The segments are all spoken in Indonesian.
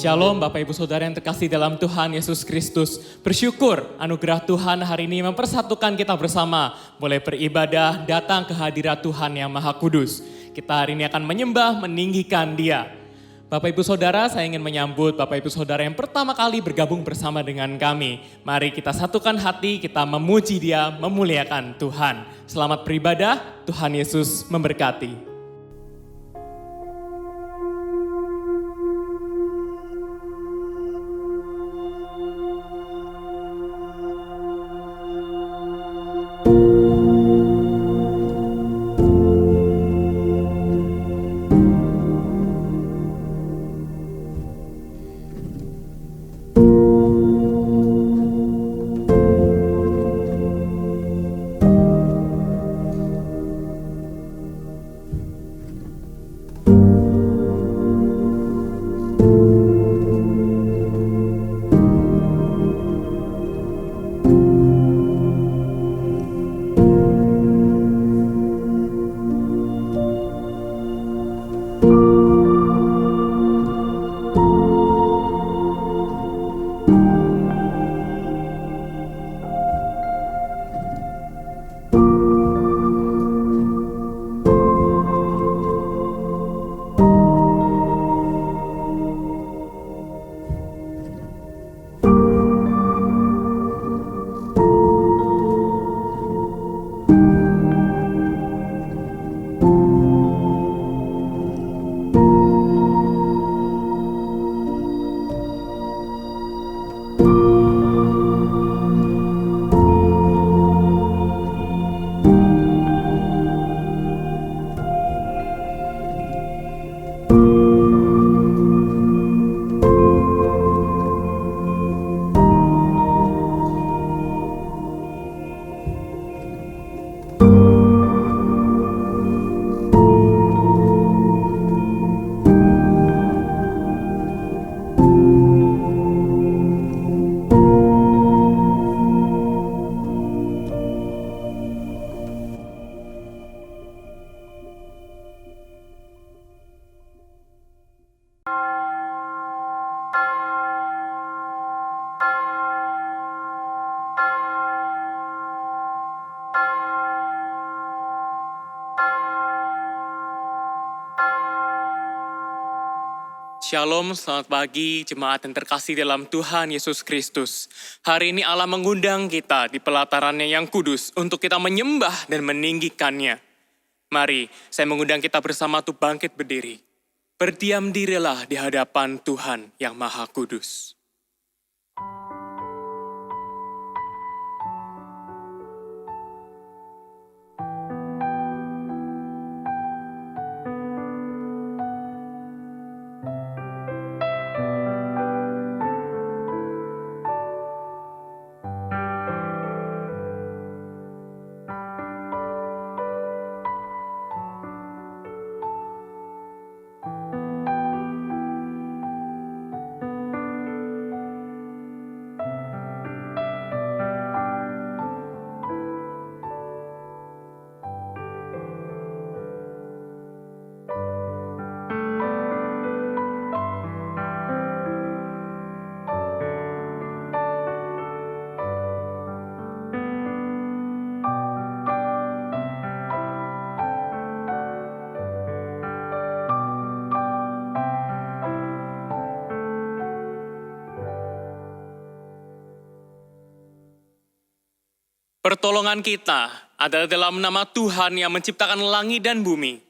Shalom Bapak Ibu Saudara yang terkasih dalam Tuhan Yesus Kristus. Bersyukur anugerah Tuhan hari ini mempersatukan kita bersama. Boleh beribadah, datang ke hadirat Tuhan yang Maha Kudus. Kita hari ini akan menyembah, meninggikan Dia. Bapak Ibu Saudara, saya ingin menyambut Bapak Ibu Saudara yang pertama kali bergabung bersama dengan kami. Mari kita satukan hati, kita memuji Dia, memuliakan Tuhan. Selamat beribadah, Tuhan Yesus memberkati. Shalom, selamat pagi jemaat yang terkasih dalam Tuhan Yesus Kristus. Hari ini Allah mengundang kita di pelatarannya yang kudus untuk kita menyembah dan meninggikannya. Mari, saya mengundang kita bersama untuk bangkit berdiri. Berdiam dirilah di hadapan Tuhan yang Maha Kudus. Pertolongan kita adalah dalam nama Tuhan yang menciptakan langit dan bumi.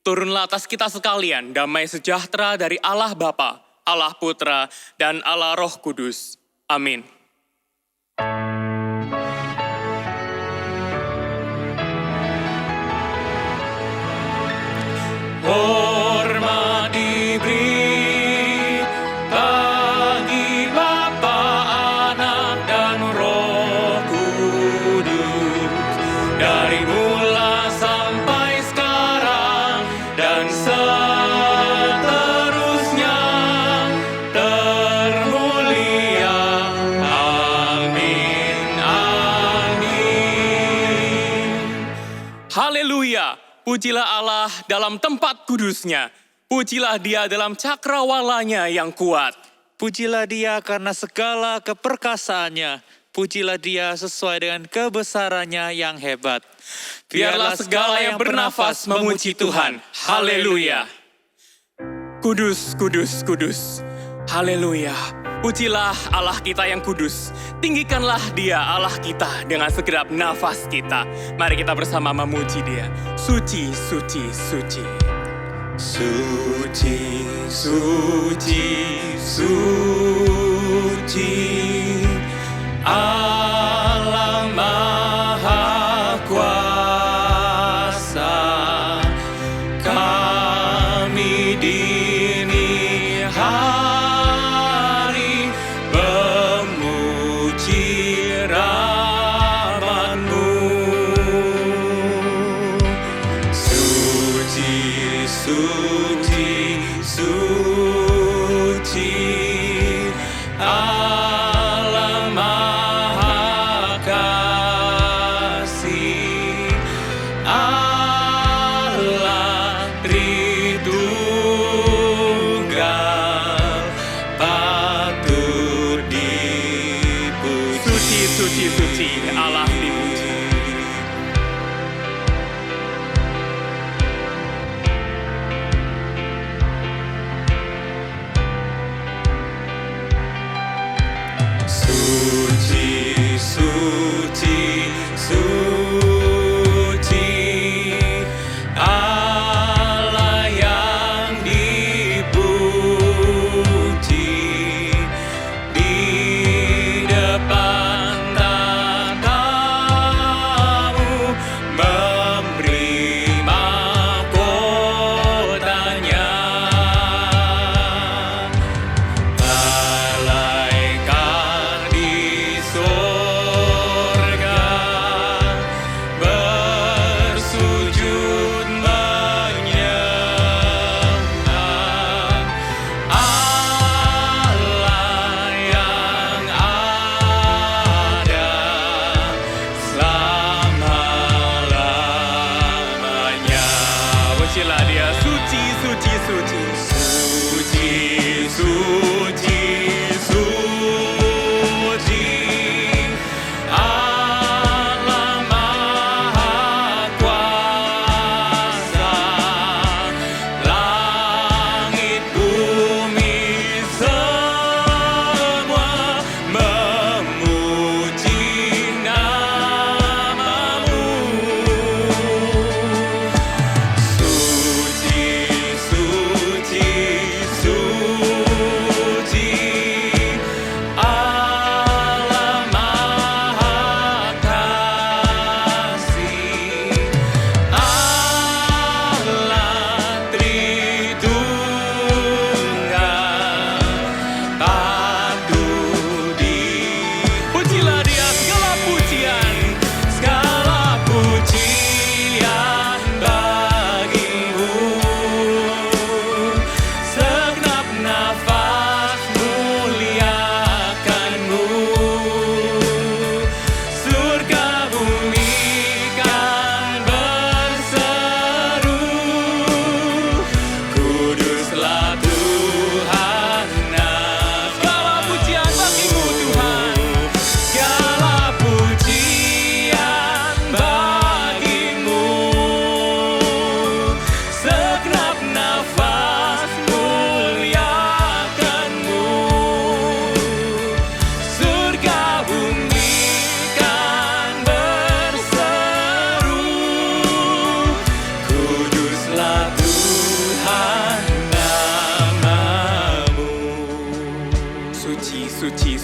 Turunlah atas kita sekalian damai sejahtera dari Allah Bapa, Allah Putra, dan Allah Roh Kudus. Amin. Hormat diberi bagi Bapa, Anak, dan Roh Kudus, dari mula sampai sekarang dan seterusnya, termulia. Amin, amin. Haleluya. Pujilah Allah dalam tempat kudusnya. Pujilah dia dalam cakrawalanya yang kuat. Pujilah dia karena segala keperkasaannya. Pujilah dia sesuai dengan kebesarannya yang hebat. Biarlah segala yang bernafas memuji Tuhan. Haleluya. Kudus, kudus, kudus. Haleluya. Pujilah Allah kita yang kudus. Tinggikanlah dia Allah kita dengan segenap nafas kita. Mari kita bersama memuji dia. Suci, suci, suci. Suci, suci, suci. Allah Maha Kuasa. Kami dini hari memuji rahmat-Mu. Suci, suci, suci. Allah Maha Kasih. Allah Tritunggal patut dipuji. Suci, suci, suci, Allah dipuji.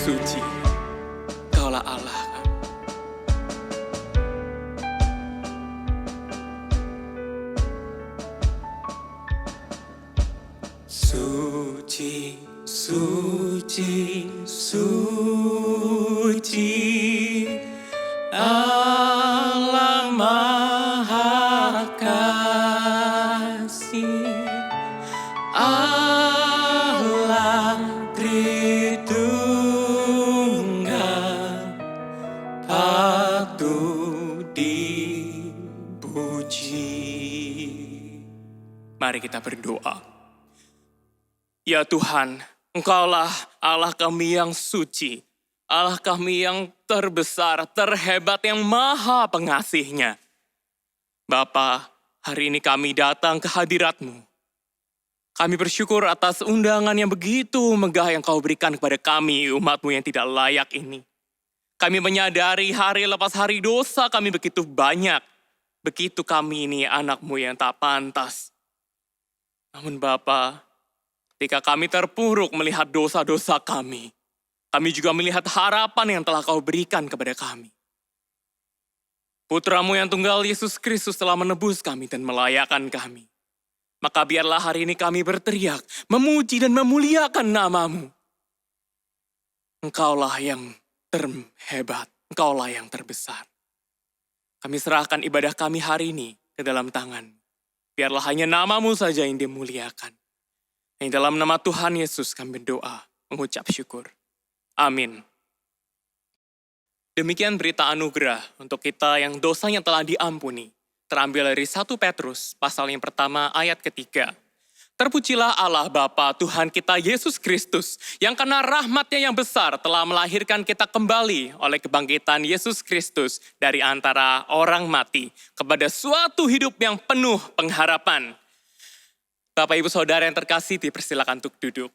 suci. Kaulah Allah. Suci, suci, suci, Allah Maha Kasih, Allah Tritunggal, patut dipuji. Mari kita berdoa. Ya Tuhan, Engkaulah Allah kami yang suci, Allah kami yang terbesar, terhebat, yang maha pengasihnya. Bapa, hari ini kami datang ke hadirat-Mu. Kami bersyukur atas undangan yang begitu megah yang Kau berikan kepada kami, umat-Mu yang tidak layak ini. Kami menyadari hari lepas hari dosa kami begitu banyak. Begitu kami ini anak-Mu yang tak pantas. Namun Bapa, ketika kami terpuruk melihat dosa-dosa kami juga melihat harapan yang telah Kau berikan kepada kami. Putra-Mu yang tunggal Yesus Kristus telah menebus kami dan melayakkan kami. Maka biarlah hari ini kami berteriak, memuji dan memuliakan nama-Mu. Engkaulah yang terhebat, Engkaulah yang terbesar. Kami serahkan ibadah kami hari ini ke dalam tangan. Biarlah hanya nama-Mu saja yang dimuliakan. Dalam nama Tuhan Yesus kami berdoa, mengucap syukur. Amin. Demikian berita anugerah untuk kita yang dosanya telah diampuni. Terambil dari 1 Petrus, pasal yang pertama, ayat ketiga. Terpujilah Allah Bapa Tuhan kita Yesus Kristus, yang karena rahmat-Nya yang besar telah melahirkan kita kembali oleh kebangkitan Yesus Kristus dari antara orang mati, kepada suatu hidup yang penuh pengharapan. Bapak, Ibu, Saudara yang terkasih, dipersilakan untuk duduk.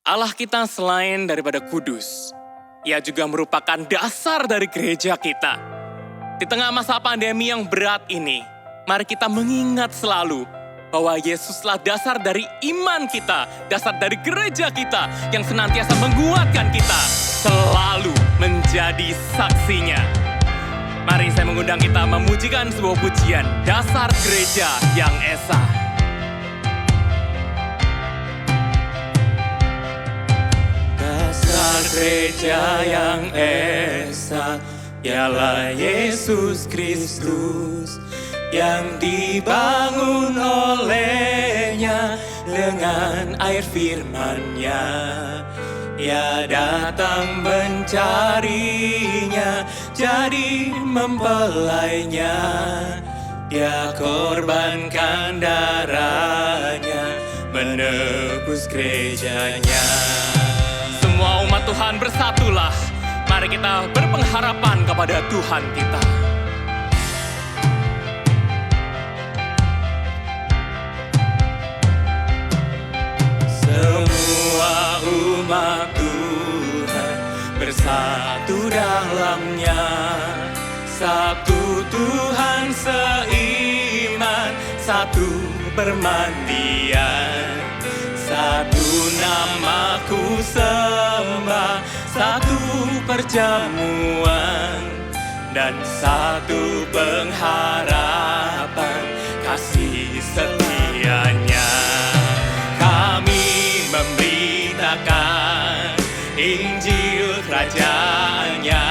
Allah kita selain daripada kudus, Ia juga merupakan dasar dari gereja kita. Di tengah masa pandemi yang berat ini, mari kita mengingat selalu bahwa Yesuslah dasar dari iman kita, dasar dari gereja kita, yang senantiasa menguatkan kita, selalu menjadi saksinya. Mari saya mengundang kita memujikan sebuah pujian, Dasar Gereja yang Esa. Dasar gereja yang esa, ialah Yesus Kristus, yang dibangun olehnya dengan air firman-Nya. Ia datang mencarinya, jadi mempelainya. Dia korbankan darahnya, menebus gerejanya. Semua umat Tuhan bersatulah, mari kita berpengharapan kepada Tuhan kita. Semua umat Tuhan bersatu dalamnya, satu Tuhan seiman, satu permandian, satu nama ku sembah, satu perjamuan, dan satu pengharapan kasih setianya. Kami memberitakan Injil Kerajaan-Nya.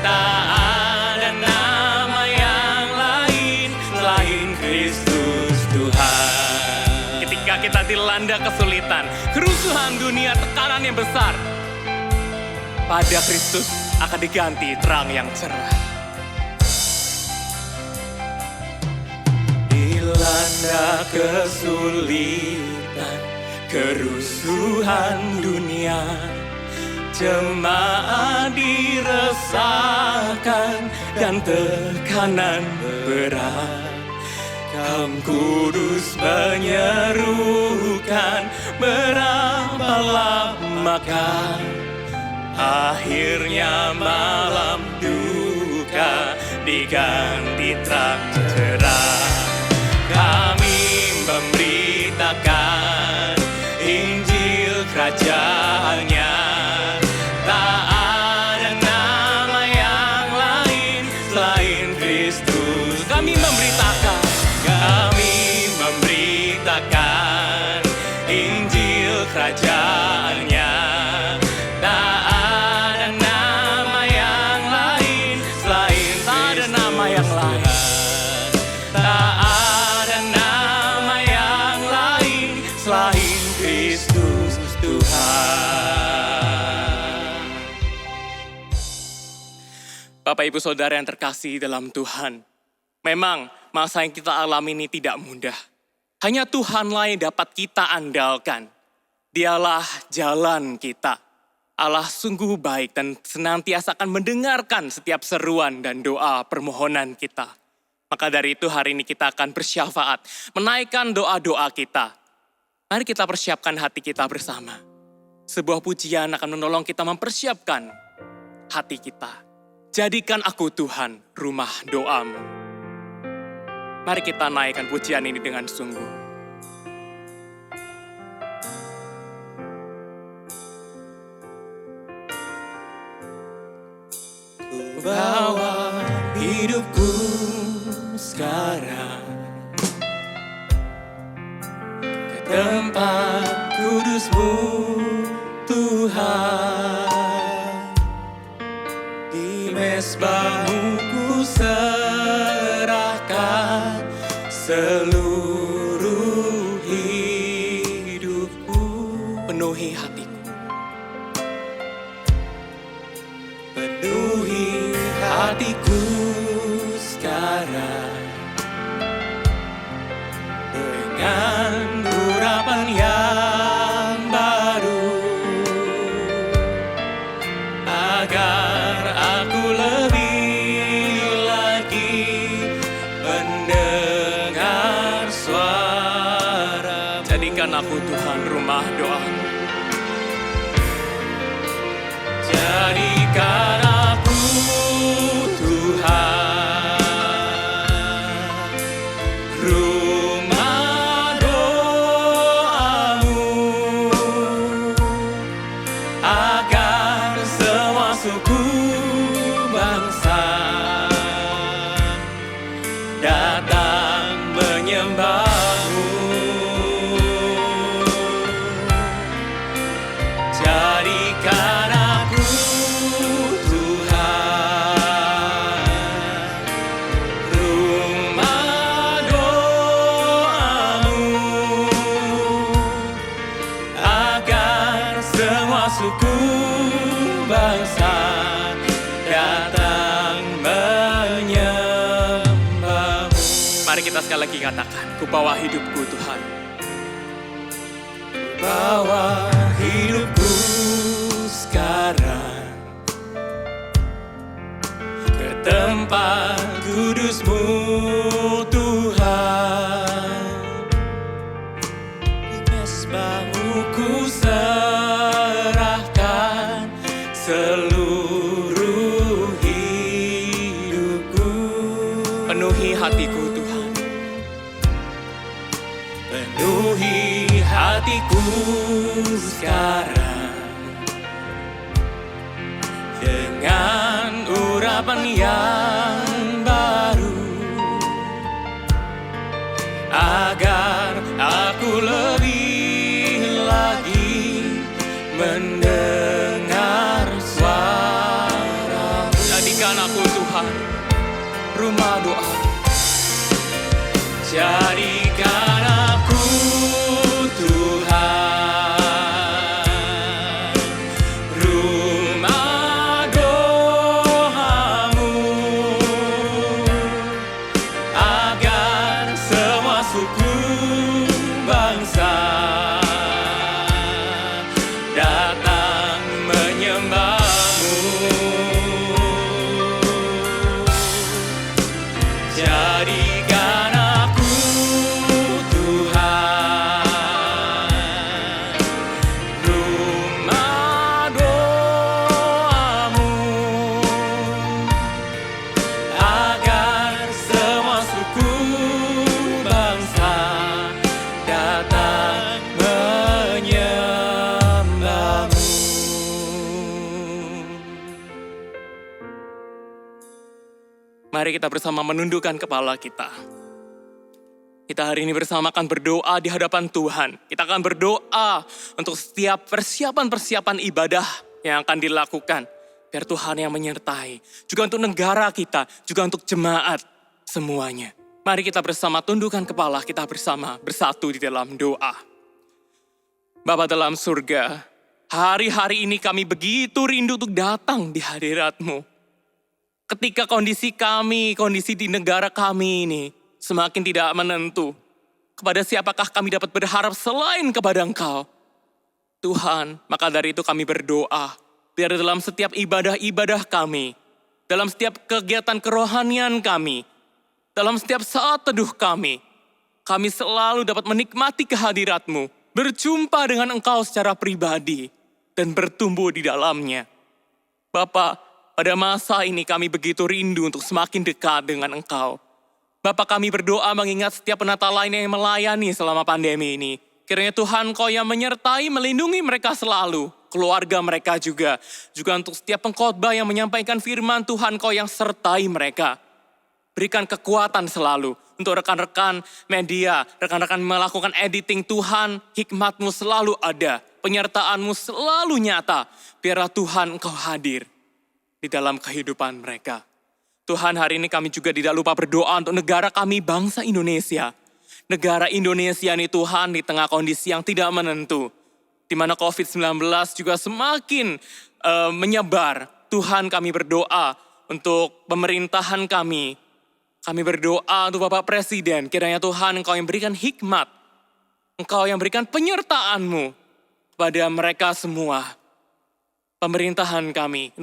Tak ada nama yang lain selain Kristus Tuhan. Ketika kita dilanda kesulitan, kerusuhan dunia, tekanan yang besar, pada Kristus akan diganti terang yang cerah. Dilanda kesulitan, kerusuhan dunia, jemaat diresahkan dan tekanan berat. Kaum kudus menyerukan, berapalah maka. Akhirnya malam duka diganti terang cerah. Kami memberitakan Injil kerajaannya. Tak ada nama yang lain selain Kristus. Kami memberitakan Injil kerajaannya. Tak ada nama yang lain selain, tak ada nama yang lain. Tak ada nama yang lain selain Kristus Tuhan. Bapak Ibu Saudara yang terkasih dalam Tuhan, memang masa yang kita alami ini tidak mudah. Hanya Tuhanlah yang dapat kita andalkan. Dialah jalan kita. Allah sungguh baik dan senantiasa akan mendengarkan setiap seruan dan doa permohonan kita. Maka dari itu hari ini kita akan bersyafaat, menaikkan doa-doa kita. Mari kita persiapkan hati kita bersama. Sebuah pujian akan menolong kita mempersiapkan hati kita. Jadikan aku Tuhan, rumah doamu. Mari kita naikkan pujian ini dengan sungguh. Ku bawa hidupku sekarang ke tempat kudus-Mu, Tuhan. Di mezbah-Mu ku serahkan seluruh hidupku. Penuhi hatiku, penuhi hatiku sekarang dengan urapan yang baru, agar aku lebih lagi mendengar suara. Jadikan aku Tuhan, rumah doamu. Jadikan aku Tuhan, rumah doamu, agar semua suku bangsa datang menyembah-Mu. Jadikan aku Tuhan, rumah doamu, agar semua suku bangsa datang menyembah-Mu. Mari kita sekali lagi katakan, ku bawa hidupku Tuhan. Ku bawa hidupku sekarang ke tempat kudus-Mu, Tuhan. Di mezbah-Mu ku serahkan seluruh hidupku. Penuhi hatiku Tuhan, penuhi hatiku sekarang dengan urapan yang baru, agar aku lebih lagi mendengar suara-Mu. Jadikan aku Tuhan, rumah doa. Jadikan aku Tuhan, rumah doamu, Mari kita bersama menundukkan kepala kita. Kita hari ini bersama akan berdoa di hadapan Tuhan. Kita akan berdoa untuk setiap persiapan-persiapan ibadah yang akan dilakukan. Biar Tuhan yang menyertai. Juga untuk negara kita, juga untuk jemaat semuanya. Mari kita bersama tundukkan kepala kita bersama bersatu di dalam doa. Bapa dalam surga, hari-hari ini kami begitu rindu untuk datang di hadirat-Mu. Ketika kondisi kami, kondisi di negara kami ini semakin tidak menentu. Kepada siapakah kami dapat berharap selain kepada Engkau? Tuhan, maka dari itu kami berdoa. Biar dalam setiap ibadah-ibadah kami, dalam setiap kegiatan kerohanian kami, dalam setiap saat teduh kami selalu dapat menikmati kehadirat-Mu, berjumpa dengan Engkau secara pribadi, dan bertumbuh di dalamnya. Bapa, pada masa ini kami begitu rindu untuk semakin dekat dengan Engkau. Bapa, kami berdoa mengingat setiap penata lain yang melayani selama pandemi ini. Kiranya Tuhan Kau yang menyertai, melindungi mereka selalu, keluarga mereka juga. Juga untuk setiap pengkhotbah yang menyampaikan firman Tuhan Kau yang sertai mereka. Berikan kekuatan selalu untuk rekan-rekan media, rekan-rekan melakukan editing Tuhan, hikmat-Mu selalu ada, penyertaan-Mu selalu nyata. Biarlah Tuhan Engkau hadir di dalam kehidupan mereka. Tuhan, hari ini kami juga tidak lupa berdoa untuk negara kami, bangsa Indonesia. Negara Indonesia ini Tuhan di tengah kondisi yang tidak menentu. Di mana COVID-19 juga semakin menyebar. Tuhan, kami berdoa untuk pemerintahan kami. Kami berdoa untuk Bapak Presiden. Kiranya Tuhan Engkau yang berikan hikmat. Engkau yang berikan penyertaan-Mu kepada mereka semua. Pemerintahan kami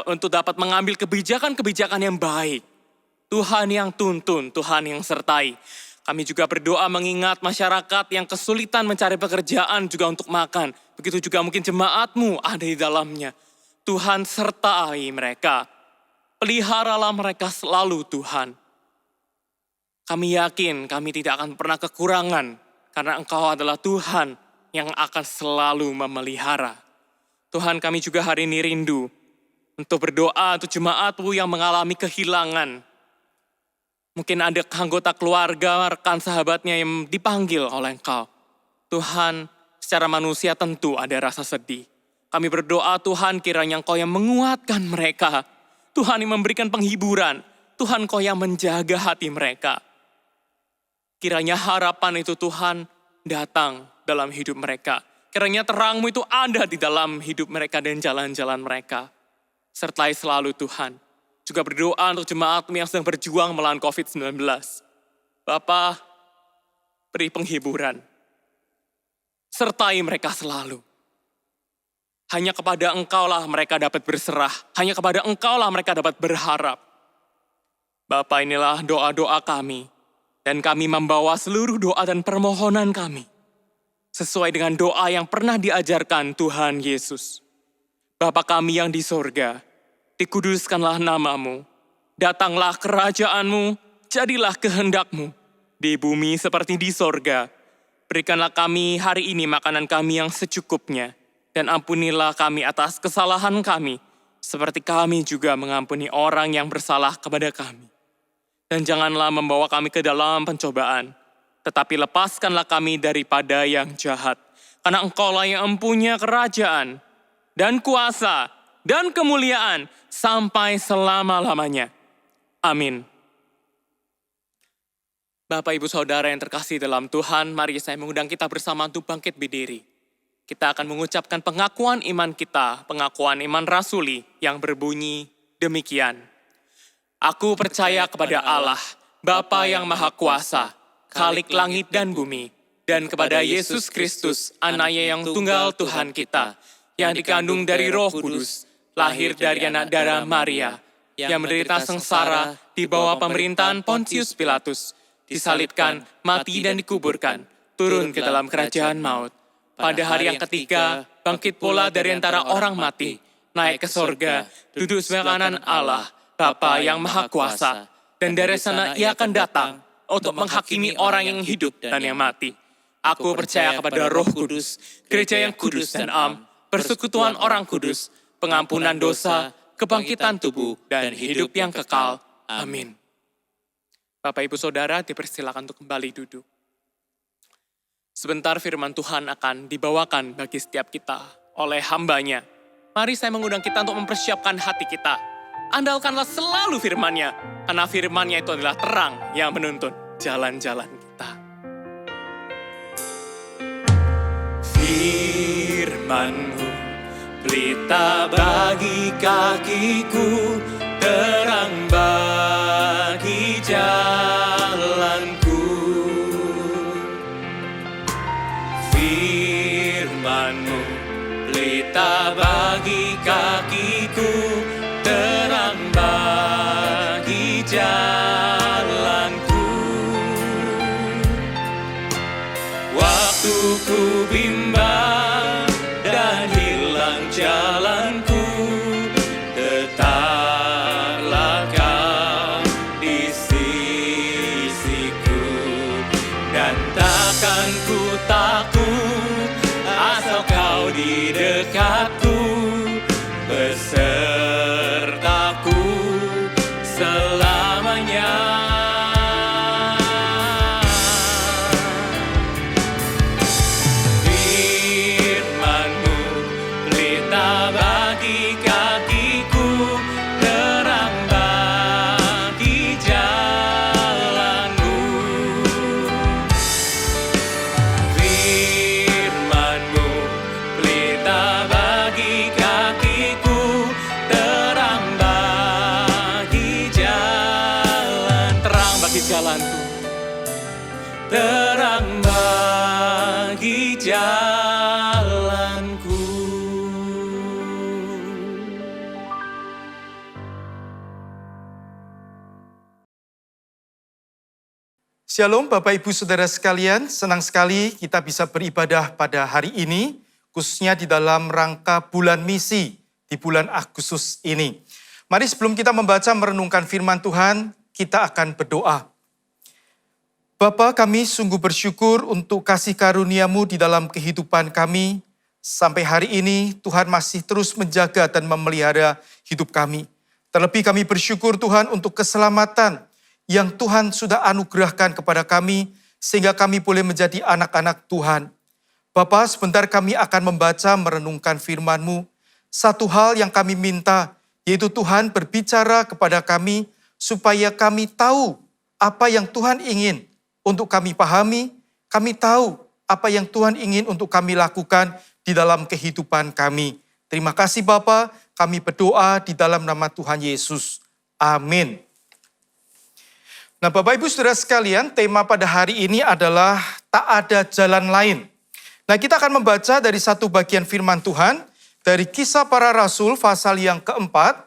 untuk dapat mengambil kebijakan-kebijakan yang baik. Tuhan yang tuntun, Tuhan yang sertai. Kami juga berdoa mengingat masyarakat yang kesulitan mencari pekerjaan juga untuk makan. Begitu juga mungkin jemaat-Mu ada di dalamnya. Tuhan sertai mereka. Peliharalah mereka selalu Tuhan. Kami yakin kami tidak akan pernah kekurangan. Karena Engkau adalah Tuhan yang akan selalu memelihara. Tuhan, kami juga hari ini rindu untuk berdoa untuk jemaat-Mu yang mengalami kehilangan. Mungkin ada anggota keluarga, rekan sahabatnya yang dipanggil oleh Engkau. Tuhan, secara manusia tentu ada rasa sedih. Kami berdoa Tuhan kiranya Engkau yang menguatkan mereka. Tuhan yang memberikan penghiburan. Tuhan Engkau yang menjaga hati mereka. Kiranya harapan itu Tuhan datang dalam hidup mereka. Kiranya terang-Mu itu ada di dalam hidup mereka dan jalan-jalan mereka. Sertai selalu Tuhan. Juga berdoa untuk jemaat-Mu yang sedang berjuang melawan COVID-19. Bapa, beri penghiburan. Sertai mereka selalu. Hanya kepada Engkau-lah mereka dapat berserah. Hanya kepada Engkau-lah mereka dapat berharap. Bapa, inilah doa-doa kami. Dan kami membawa seluruh doa dan permohonan kami. Sesuai dengan doa yang pernah diajarkan Tuhan Yesus. Bapa kami yang di sorga, dikuduskanlah nama-Mu, datanglah kerajaan-Mu, jadilah kehendak-Mu, di bumi seperti di sorga. Berikanlah kami hari ini makanan kami yang secukupnya, dan ampunilah kami atas kesalahan kami, seperti kami juga mengampuni orang yang bersalah kepada kami. Dan janganlah membawa kami ke dalam pencobaan, tetapi lepaskanlah kami daripada yang jahat. Karena Engkau-lah yang empunya kerajaan, dan kuasa, dan kemuliaan, sampai selama-lamanya. Amin. Bapak, Ibu, Saudara yang terkasih dalam Tuhan, mari saya mengundang kita bersama untuk bangkit berdiri. Kita akan mengucapkan pengakuan iman kita, pengakuan iman rasuli yang berbunyi demikian. Aku percaya kepada Allah, Bapa yang Maha Kuasa, Khalik langit dan bumi, dan kepada Yesus Kristus, Anaknya yang tunggal Tuhan kita, yang dikandung dari Roh Kudus, lahir dari anak darah Maria, yang menderita sengsara di bawah pemerintahan Pontius Pilatus, disalibkan, mati dan dikuburkan, turun ke dalam kerajaan maut. Pada hari yang ketiga, bangkit pula dari antara orang mati, naik ke sorga, duduk sebelah kanan Allah, Bapa yang Maha Kuasa, dan dari sana Ia akan datang untuk menghakimi orang yang hidup dan yang mati. Aku percaya kepada Roh Kudus, gereja yang kudus dan am, persekutuan orang kudus, pengampunan dosa, kebangkitan tubuh, dan hidup yang kekal. Amin. Bapak Ibu Saudara dipersilakan untuk kembali duduk. Sebentar firman Tuhan akan dibawakan bagi setiap kita oleh hamba-Nya. Mari saya mengundang kita untuk mempersiapkan hati kita. Andalkanlah selalu firman-Nya, karena firman-Nya itu adalah terang yang menuntun jalan-jalan kita. Firman-Mu pelita bagi kakiku, terang bagi jalanku. Firman-Mu pelita bagi kakiku, terang bagi jalanku. Waktu ku bimbang dan hilang jalanku, tetaplah Kau di sisiku, dan takkan ku takut asal Kau di dekatku, besertaku selamanya. Firman-Mu pelita bagi kakiku, terang bagi jalanku. Firman-Mu pelita bagi kakiku, terang bagi jalan. Terang bagi jalanku, terang bagi jalanku. Shalom Bapak Ibu Saudara sekalian, senang sekali kita bisa beribadah pada hari ini, khususnya di dalam rangka bulan misi di bulan Agustus ini. Mari sebelum kita membaca merenungkan firman Tuhan, kita akan berdoa. Bapa, kami sungguh bersyukur untuk kasih karunia-Mu di dalam kehidupan kami. Sampai hari ini Tuhan masih terus menjaga dan memelihara hidup kami. Terlebih kami bersyukur Tuhan untuk keselamatan yang Tuhan sudah anugerahkan kepada kami, sehingga kami boleh menjadi anak-anak Tuhan. Bapa, sebentar kami akan membaca merenungkan firman-Mu. Satu hal yang kami minta, yaitu Tuhan berbicara kepada kami, supaya kami tahu apa yang Tuhan ingin untuk kami pahami, kami tahu apa yang Tuhan ingin untuk kami lakukan di dalam kehidupan kami. Terima kasih Bapa, kami berdoa di dalam nama Tuhan Yesus. Amin. Nah Bapak Ibu Saudara sekalian, tema pada hari ini adalah tak ada jalan lain. Nah kita akan membaca dari satu bagian firman Tuhan, dari Kisah Para Rasul pasal yang keempat,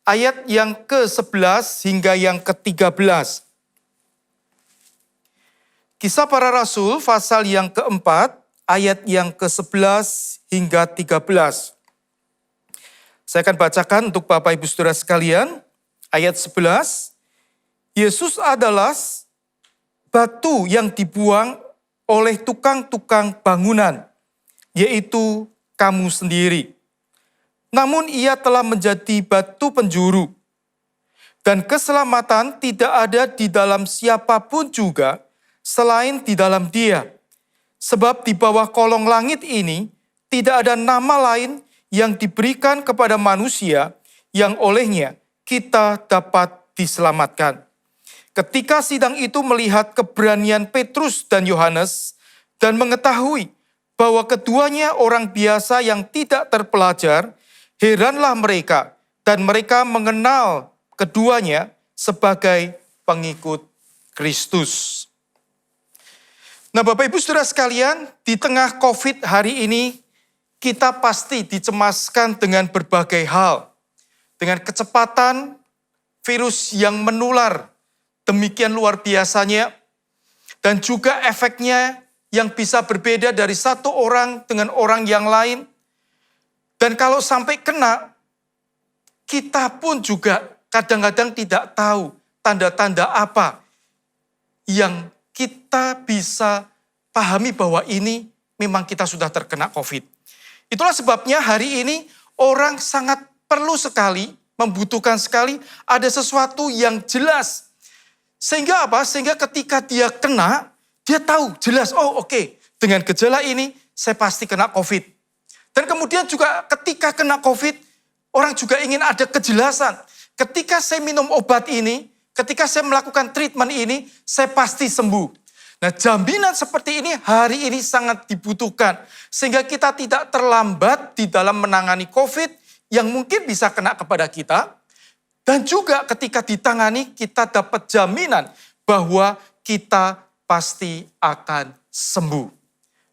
ayat yang ke-11 hingga yang ke-13. Kisah Para Rasul pasal yang keempat, ayat yang ke-11 hingga 13. Saya akan bacakan untuk Bapak Ibu Saudara sekalian, ayat 11. Yesus adalah batu yang dibuang oleh tukang-tukang bangunan, yaitu kamu sendiri. Namun ia telah menjadi batu penjuru, dan keselamatan tidak ada di dalam siapapun juga, selain di dalam Dia. Sebab di bawah kolong langit ini tidak ada nama lain yang diberikan kepada manusia yang olehnya kita dapat diselamatkan. Ketika sidang itu melihat keberanian Petrus dan Yohanes dan mengetahui bahwa keduanya orang biasa yang tidak terpelajar, heranlah mereka dan mereka mengenal keduanya sebagai pengikut Kristus. Nah Bapak Ibu Saudara sekalian, di tengah COVID hari ini, kita pasti dicemaskan dengan berbagai hal. Dengan kecepatan virus yang menular demikian luar biasanya, dan juga efeknya yang bisa berbeda dari satu orang dengan orang yang lain. Dan kalau sampai kena, kita pun juga kadang-kadang tidak tahu tanda-tanda apa yang kita bisa pahami bahwa ini memang kita sudah terkena COVID. Itulah sebabnya hari ini orang sangat perlu sekali, membutuhkan sekali ada sesuatu yang jelas. Sehingga apa? Sehingga ketika dia kena, dia tahu jelas, oh oke, dengan gejala ini saya pasti kena COVID. Dan kemudian juga ketika kena COVID, orang juga ingin ada kejelasan. Ketika saya minum obat ini, ketika saya melakukan treatment ini, saya pasti sembuh. Nah, jaminan seperti ini hari ini sangat dibutuhkan. Sehingga kita tidak terlambat di dalam menangani COVID yang mungkin bisa kena kepada kita. Dan juga ketika ditangani kita dapat jaminan bahwa kita pasti akan sembuh.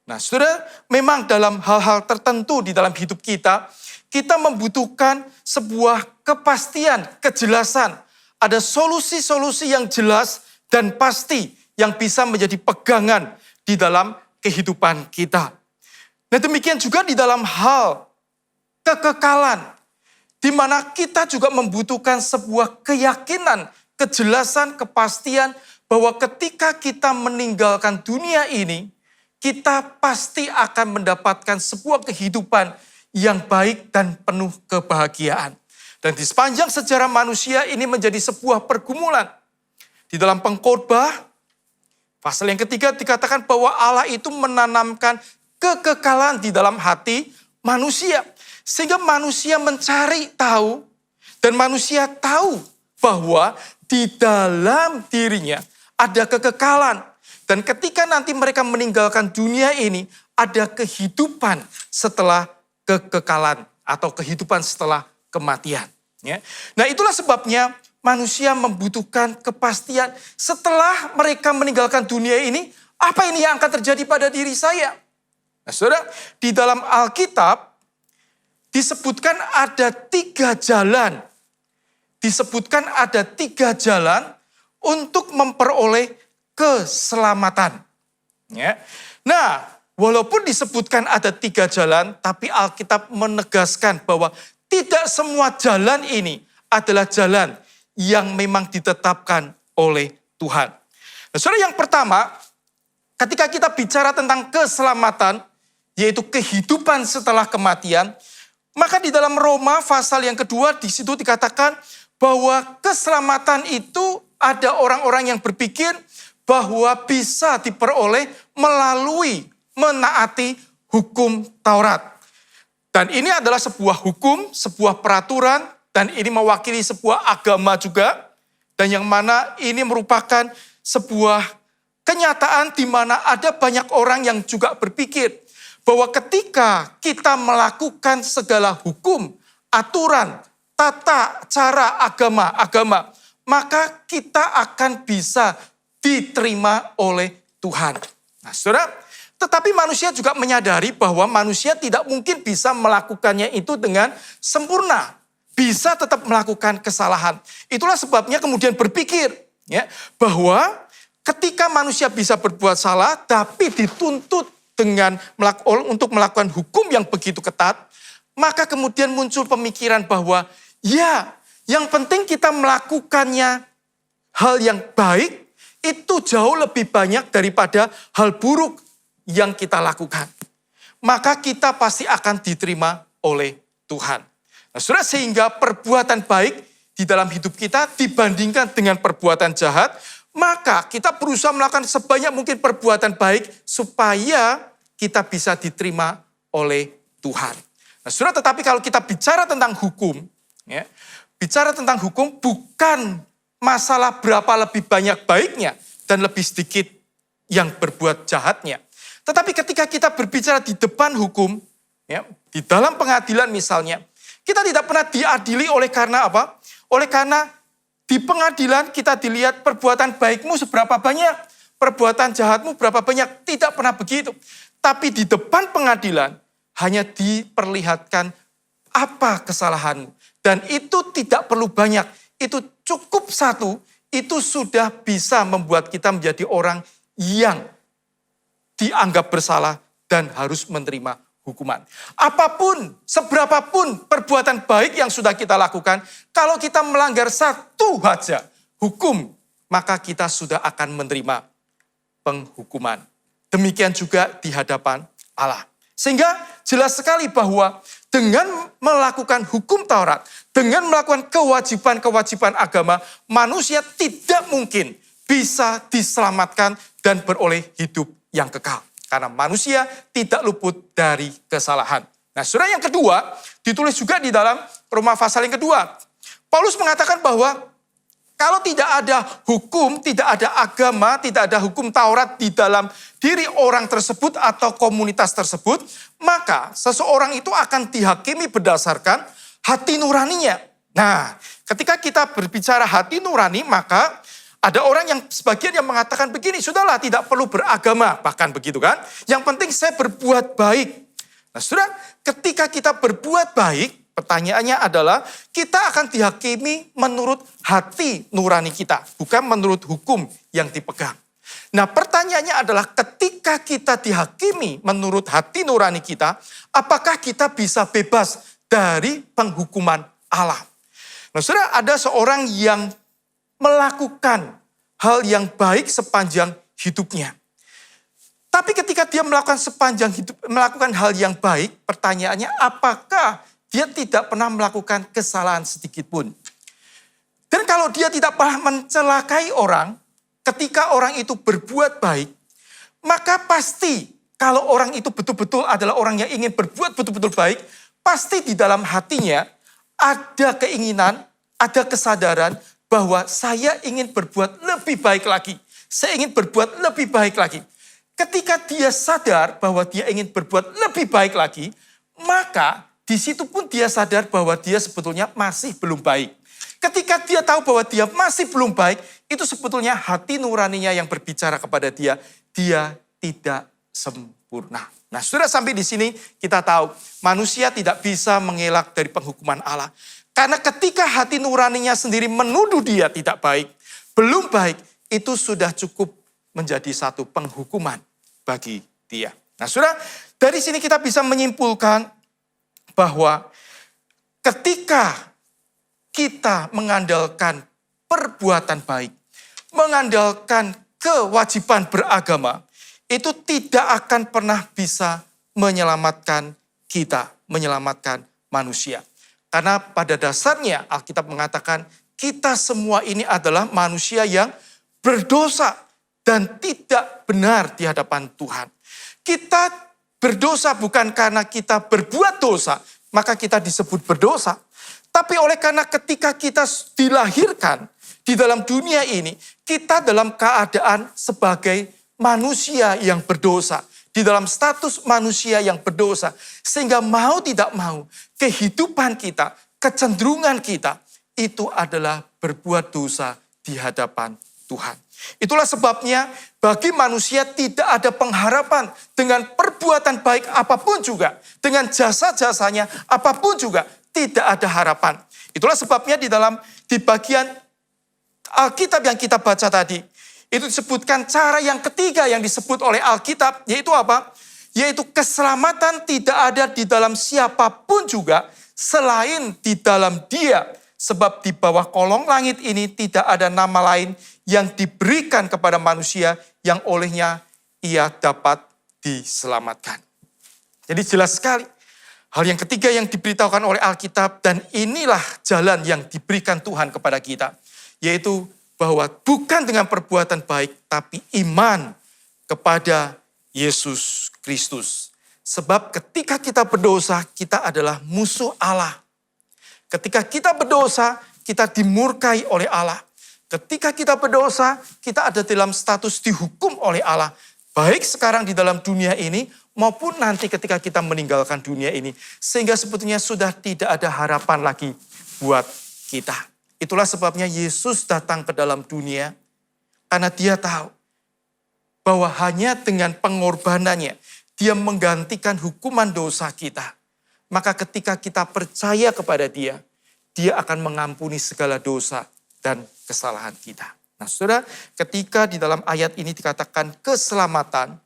Nah, saudara, memang dalam hal-hal tertentu di dalam hidup kita membutuhkan sebuah kepastian, kejelasan. Ada solusi-solusi yang jelas dan pasti yang bisa menjadi pegangan di dalam kehidupan kita. Nah, demikian juga di dalam hal kekekalan, di mana kita juga membutuhkan sebuah keyakinan, kejelasan, kepastian bahwa ketika kita meninggalkan dunia ini, kita pasti akan mendapatkan sebuah kehidupan yang baik dan penuh kebahagiaan. Dan di sepanjang sejarah manusia ini menjadi sebuah pergumulan. Di dalam Pengkhotbah, pasal yang ketiga dikatakan bahwa Allah itu menanamkan kekekalan di dalam hati manusia. Sehingga manusia mencari tahu dan manusia tahu bahwa di dalam dirinya ada kekekalan. Dan ketika nanti mereka meninggalkan dunia ini, ada kehidupan setelah kekekalan atau kehidupan setelah kematian. Ya. Nah, itulah sebabnya manusia membutuhkan kepastian setelah mereka meninggalkan dunia ini, apa ini yang akan terjadi pada diri saya? Nah, saudara, di dalam Alkitab disebutkan ada 3 jalan. Disebutkan ada 3 jalan untuk memperoleh keselamatan. Ya. Nah, walaupun disebutkan ada 3 jalan, tapi Alkitab menegaskan bahwa tidak semua jalan ini adalah jalan yang memang ditetapkan oleh Tuhan. Nah, saudara, yang pertama, ketika kita bicara tentang keselamatan, yaitu kehidupan setelah kematian, maka di dalam Roma pasal yang kedua di situ dikatakan bahwa keselamatan itu ada orang-orang yang berpikir bahwa bisa diperoleh melalui menaati hukum Taurat. Dan ini adalah sebuah hukum, sebuah peraturan, dan ini mewakili sebuah agama juga. Dan yang mana ini merupakan sebuah kenyataan di mana ada banyak orang yang juga berpikir bahwa ketika kita melakukan segala hukum, aturan, tata cara agama, maka kita akan bisa diterima oleh Tuhan. Nah, saudara, tetapi manusia juga menyadari bahwa manusia tidak mungkin bisa melakukannya itu dengan sempurna. Bisa tetap melakukan kesalahan. Itulah sebabnya kemudian berpikir ya, bahwa ketika manusia bisa berbuat salah, tapi dituntut untuk melakukan hukum yang begitu ketat, maka kemudian muncul pemikiran bahwa ya, yang penting kita melakukannya hal yang baik itu jauh lebih banyak daripada hal buruk yang kita lakukan. Maka kita pasti akan diterima oleh Tuhan. Nah, saudara, sehingga perbuatan baik di dalam hidup kita dibandingkan dengan perbuatan jahat, maka kita berusaha melakukan sebanyak mungkin perbuatan baik supaya kita bisa diterima oleh Tuhan. Nah, saudara, tetapi kalau kita bicara tentang hukum, ya, bicara tentang hukum bukan masalah berapa lebih banyak baiknya dan lebih sedikit yang berbuat jahatnya. Tetapi ketika kita berbicara di depan hukum, ya, di dalam pengadilan misalnya, kita tidak pernah diadili oleh karena apa? Oleh karena di pengadilan kita dilihat perbuatan baikmu seberapa banyak, perbuatan jahatmu berapa banyak. Tidak pernah begitu. Tapi di depan pengadilan hanya diperlihatkan apa kesalahanmu. Dan itu tidak perlu banyak. Itu cukup satu, itu sudah bisa membuat kita menjadi orang yang dianggap bersalah dan harus menerima hukuman. Apapun, seberapapun perbuatan baik yang sudah kita lakukan, kalau kita melanggar satu saja hukum, maka kita sudah akan menerima penghukuman. Demikian juga di hadapan Allah. Sehingga jelas sekali bahwa dengan melakukan hukum Taurat, dengan melakukan kewajiban-kewajiban agama, manusia tidak mungkin bisa diselamatkan dan beroleh hidup yang kekal. Karena manusia tidak luput dari kesalahan. Nah, saudara, yang kedua ditulis juga di dalam Roma pasal yang kedua. Paulus mengatakan bahwa kalau tidak ada hukum, tidak ada agama, tidak ada hukum Taurat di dalam diri orang tersebut atau komunitas tersebut, maka seseorang itu akan dihakimi berdasarkan hati nuraninya. Nah, ketika kita berbicara hati nurani, maka ada orang yang sebagian yang mengatakan begini, sudahlah tidak perlu beragama, bahkan begitu kan. Yang penting saya berbuat baik. Nah, saudara, ketika kita berbuat baik, pertanyaannya adalah kita akan dihakimi menurut hati nurani kita, bukan menurut hukum yang dipegang. Nah, pertanyaannya adalah ketika kita dihakimi menurut hati nurani kita, apakah kita bisa bebas dari penghukuman Allah? Nah, saudara, ada seorang yang melakukan hal yang baik sepanjang hidupnya. Tapi ketika dia melakukan hal yang baik, pertanyaannya apakah dia tidak pernah melakukan kesalahan sedikit pun. Dan kalau dia tidak pernah mencelakai orang, ketika orang itu berbuat baik, maka pasti kalau orang itu betul-betul adalah orang yang ingin berbuat betul-betul baik, pasti di dalam hatinya ada keinginan, ada kesadaran bahwa saya ingin berbuat lebih baik lagi. Saya ingin berbuat lebih baik lagi. Ketika dia sadar bahwa dia ingin berbuat lebih baik lagi, maka di situ pun dia sadar bahwa dia sebetulnya masih belum baik. Ketika dia tahu bahwa dia masih belum baik, itu sebetulnya hati nuraninya yang berbicara kepada dia tidak sempurna. Nah, sudah sampai di sini kita tahu manusia tidak bisa mengelak dari penghukuman Allah. Karena ketika hati nuraninya sendiri menuduh dia tidak baik, belum baik, itu sudah cukup menjadi satu penghukuman bagi dia. Nah, sudah dari sini kita bisa menyimpulkan bahwa ketika kita mengandalkan perbuatan baik, mengandalkan kewajiban beragama, itu tidak akan pernah bisa menyelamatkan kita, menyelamatkan manusia. Karena pada dasarnya Alkitab mengatakan kita semua ini adalah manusia yang berdosa dan tidak benar di hadapan Tuhan. Kita berdosa bukan karena kita berbuat dosa, maka kita disebut berdosa. Tapi oleh karena ketika kita dilahirkan di dalam dunia ini, kita dalam keadaan sebagai manusia yang berdosa. Di dalam status manusia yang berdosa. Sehingga mau tidak mau, kehidupan kita, kecenderungan kita, itu adalah berbuat dosa di hadapan Tuhan. Itulah sebabnya bagi manusia tidak ada pengharapan dengan perbuatan baik apapun juga. Dengan jasa-jasanya apapun juga tidak ada harapan. Itulah sebabnya di bagian Alkitab yang kita baca tadi. Itu disebutkan cara yang ketiga yang disebut oleh Alkitab. Yaitu apa? Yaitu keselamatan tidak ada di dalam siapapun juga selain di dalam Dia. Sebab di bawah kolong langit ini tidak ada nama lain yang diberikan kepada manusia yang olehnya ia dapat diselamatkan. Jadi jelas sekali. Hal yang ketiga yang diberitahukan oleh Alkitab dan inilah jalan yang diberikan Tuhan kepada kita. Yaitu bahwa bukan dengan perbuatan baik tapi iman kepada Yesus Kristus. Sebab ketika kita berdosa kita adalah musuh Allah. Ketika kita berdosa, kita dimurkai oleh Allah. Ketika kita berdosa, kita ada dalam status dihukum oleh Allah. Baik sekarang di dalam dunia ini, maupun nanti ketika kita meninggalkan dunia ini. Sehingga sebetulnya sudah tidak ada harapan lagi buat kita. Itulah sebabnya Yesus datang ke dalam dunia. Karena dia tahu bahwa hanya dengan pengorbanannya, dia menggantikan hukuman dosa kita. Maka ketika kita percaya kepada dia, dia akan mengampuni segala dosa dan kesalahan kita. Nah, saudara, ketika di dalam ayat ini dikatakan keselamatan,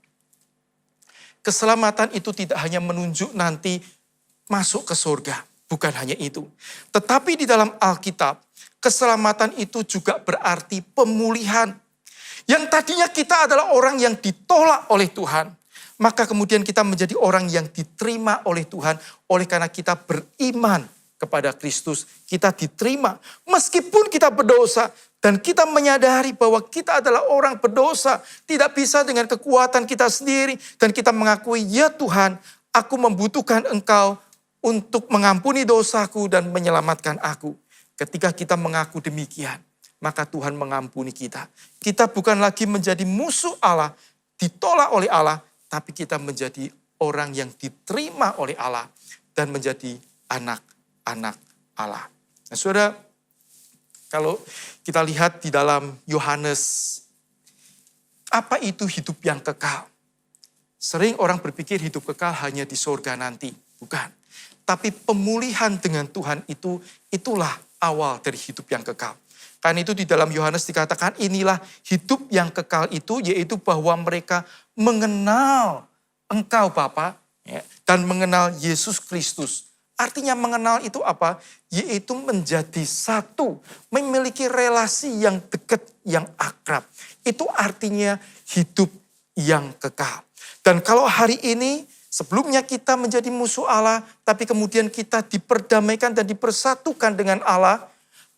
keselamatan itu tidak hanya menunjuk nanti masuk ke surga. Bukan hanya itu. Tetapi di dalam Alkitab, keselamatan itu juga berarti pemulihan. Yang tadinya kita adalah orang yang ditolak oleh Tuhan. Maka kemudian kita menjadi orang yang diterima oleh Tuhan. Oleh karena kita beriman kepada Kristus. Kita diterima. Meskipun kita berdosa, Dan kita menyadari bahwa kita adalah orang berdosa. Tidak bisa dengan kekuatan kita sendiri. Dan kita mengakui, ya Tuhan, aku membutuhkan Engkau untuk mengampuni dosaku dan menyelamatkan aku. Ketika kita mengaku demikian, maka Tuhan mengampuni kita. Kita bukan lagi menjadi musuh Allah, ditolak oleh Allah, tapi kita menjadi orang yang diterima oleh Allah dan menjadi anak-anak Allah. Nah, saudara, kalau kita lihat di dalam Yohanes, apa itu hidup yang kekal? Sering orang berpikir hidup kekal hanya di surga nanti. Bukan. Tapi pemulihan dengan Tuhan itulah awal dari hidup yang kekal. Karena itu di dalam Yohanes dikatakan inilah hidup yang kekal itu, yaitu bahwa mereka mengenal Engkau Bapa, ya, dan mengenal Yesus Kristus. Artinya mengenal itu apa? Yaitu menjadi satu, memiliki relasi yang dekat, yang akrab. Itu artinya hidup yang kekal. Dan kalau hari ini sebelumnya kita menjadi musuh Allah, tapi kemudian kita diperdamaikan dan dipersatukan dengan Allah,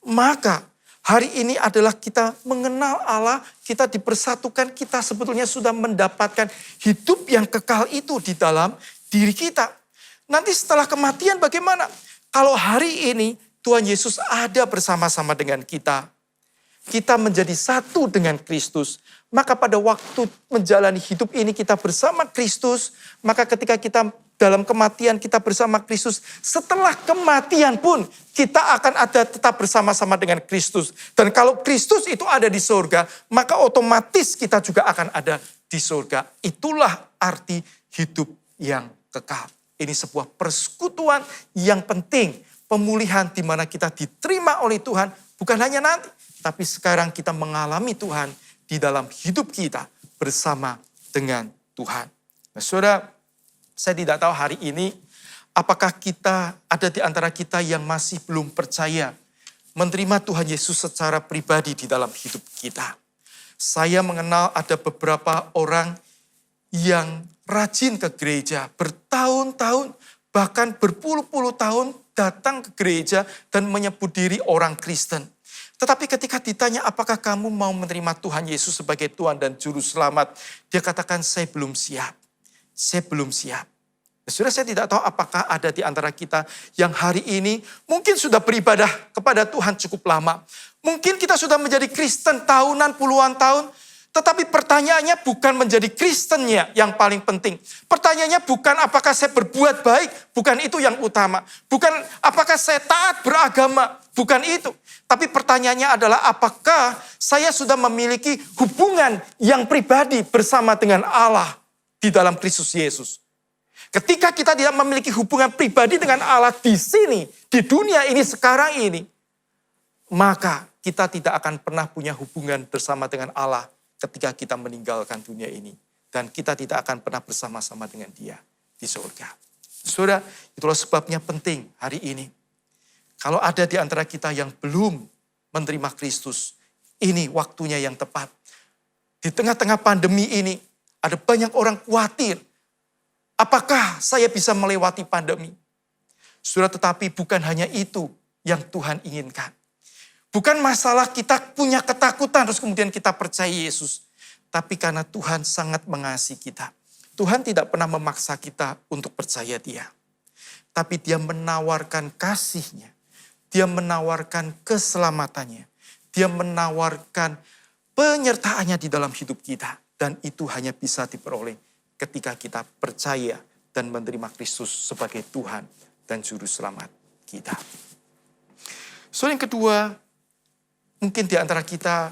maka hari ini adalah kita mengenal Allah, kita dipersatukan, kita sebetulnya sudah mendapatkan hidup yang kekal itu di dalam diri kita. Nanti setelah kematian bagaimana? Kalau hari ini Tuhan Yesus ada bersama-sama dengan kita, kita menjadi satu dengan Kristus, maka pada waktu menjalani hidup ini kita bersama Kristus, maka ketika kita dalam kematian kita bersama Kristus, setelah kematian pun kita akan ada tetap bersama-sama dengan Kristus. Dan kalau Kristus itu ada di surga, maka otomatis kita juga akan ada di surga. Itulah arti hidup yang kekal. Ini sebuah persekutuan yang penting, pemulihan di mana kita diterima oleh Tuhan, bukan hanya nanti, tapi sekarang kita mengalami Tuhan di dalam hidup kita bersama dengan Tuhan. Nah, saudara, saya tidak tahu hari ini apakah kita ada di antara kita yang masih belum percaya menerima Tuhan Yesus secara pribadi di dalam hidup kita. Saya mengenal ada beberapa orang yang rajin ke gereja, bertahun-tahun, bahkan berpuluh-puluh tahun datang ke gereja dan menyebut diri orang Kristen. Tetapi ketika ditanya apakah kamu mau menerima Tuhan Yesus sebagai Tuhan dan Juru Selamat, dia katakan saya belum siap. Saya belum siap. Saudara, saya tidak tahu apakah ada di antara kita yang hari ini mungkin sudah beribadah kepada Tuhan cukup lama. Mungkin kita sudah menjadi Kristen tahunan, puluhan tahun. Tetapi pertanyaannya bukan menjadi Kristennya yang paling penting. Pertanyaannya bukan apakah saya berbuat baik, bukan itu yang utama. Bukan apakah saya taat beragama, bukan itu. Tapi pertanyaannya adalah apakah saya sudah memiliki hubungan yang pribadi bersama dengan Allah di dalam Kristus Yesus. Ketika kita tidak memiliki hubungan pribadi dengan Allah di sini, di dunia ini sekarang ini, maka kita tidak akan pernah punya hubungan bersama dengan Allah ketika kita meninggalkan dunia ini. Dan kita tidak akan pernah bersama-sama dengan Dia di surga. Saudara, itulah sebabnya penting hari ini. Kalau ada di antara kita yang belum menerima Kristus, ini waktunya yang tepat. Di tengah-tengah pandemi ini, ada banyak orang khawatir. Apakah saya bisa melewati pandemi? Saudara, tetapi bukan hanya itu yang Tuhan inginkan. Bukan masalah kita punya ketakutan terus kemudian kita percaya Yesus. Tapi karena Tuhan sangat mengasihi kita. Tuhan tidak pernah memaksa kita untuk percaya Dia. Tapi Dia menawarkan kasih-Nya. Dia menawarkan keselamatannya. Dia menawarkan penyertaannya di dalam hidup kita. Dan itu hanya bisa diperoleh ketika kita percaya dan menerima Kristus sebagai Tuhan dan Juru Selamat kita. So yang kedua, mungkin di antara kita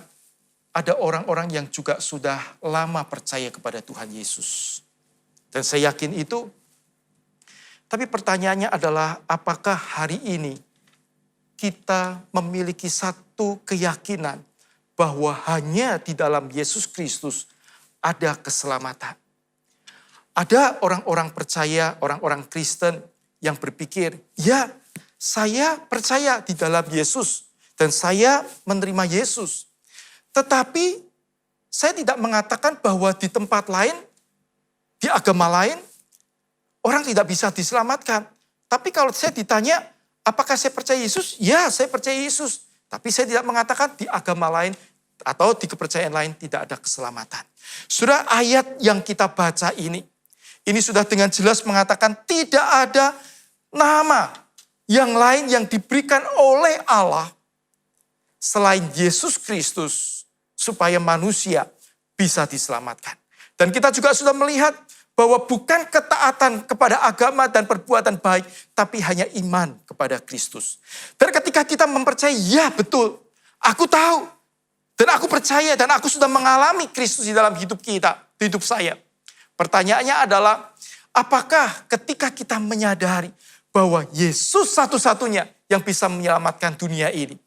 ada orang-orang yang juga sudah lama percaya kepada Tuhan Yesus. Dan saya yakin itu. Tapi pertanyaannya adalah apakah hari ini kita memiliki satu keyakinan bahwa hanya di dalam Yesus Kristus ada keselamatan. Ada orang-orang percaya, orang-orang Kristen yang berpikir, ya saya percaya di dalam Yesus. Dan saya menerima Yesus. Tetapi saya tidak mengatakan bahwa di tempat lain, di agama lain, orang tidak bisa diselamatkan. Tapi kalau saya ditanya, apakah saya percaya Yesus? Ya, saya percaya Yesus. Tapi saya tidak mengatakan di agama lain atau di kepercayaan lain tidak ada keselamatan. Saudara, ayat yang kita baca ini sudah dengan jelas mengatakan tidak ada nama yang lain yang diberikan oleh Allah selain Yesus Kristus supaya manusia bisa diselamatkan. Dan kita juga sudah melihat bahwa bukan ketaatan kepada agama dan perbuatan baik, tapi hanya iman kepada Kristus. Dan ketika kita mempercayai, ya betul, aku tahu, dan aku percaya, dan aku sudah mengalami Kristus di dalam hidup kita, di hidup saya. Pertanyaannya adalah, apakah ketika kita menyadari bahwa Yesus satu-satunya yang bisa menyelamatkan dunia ini,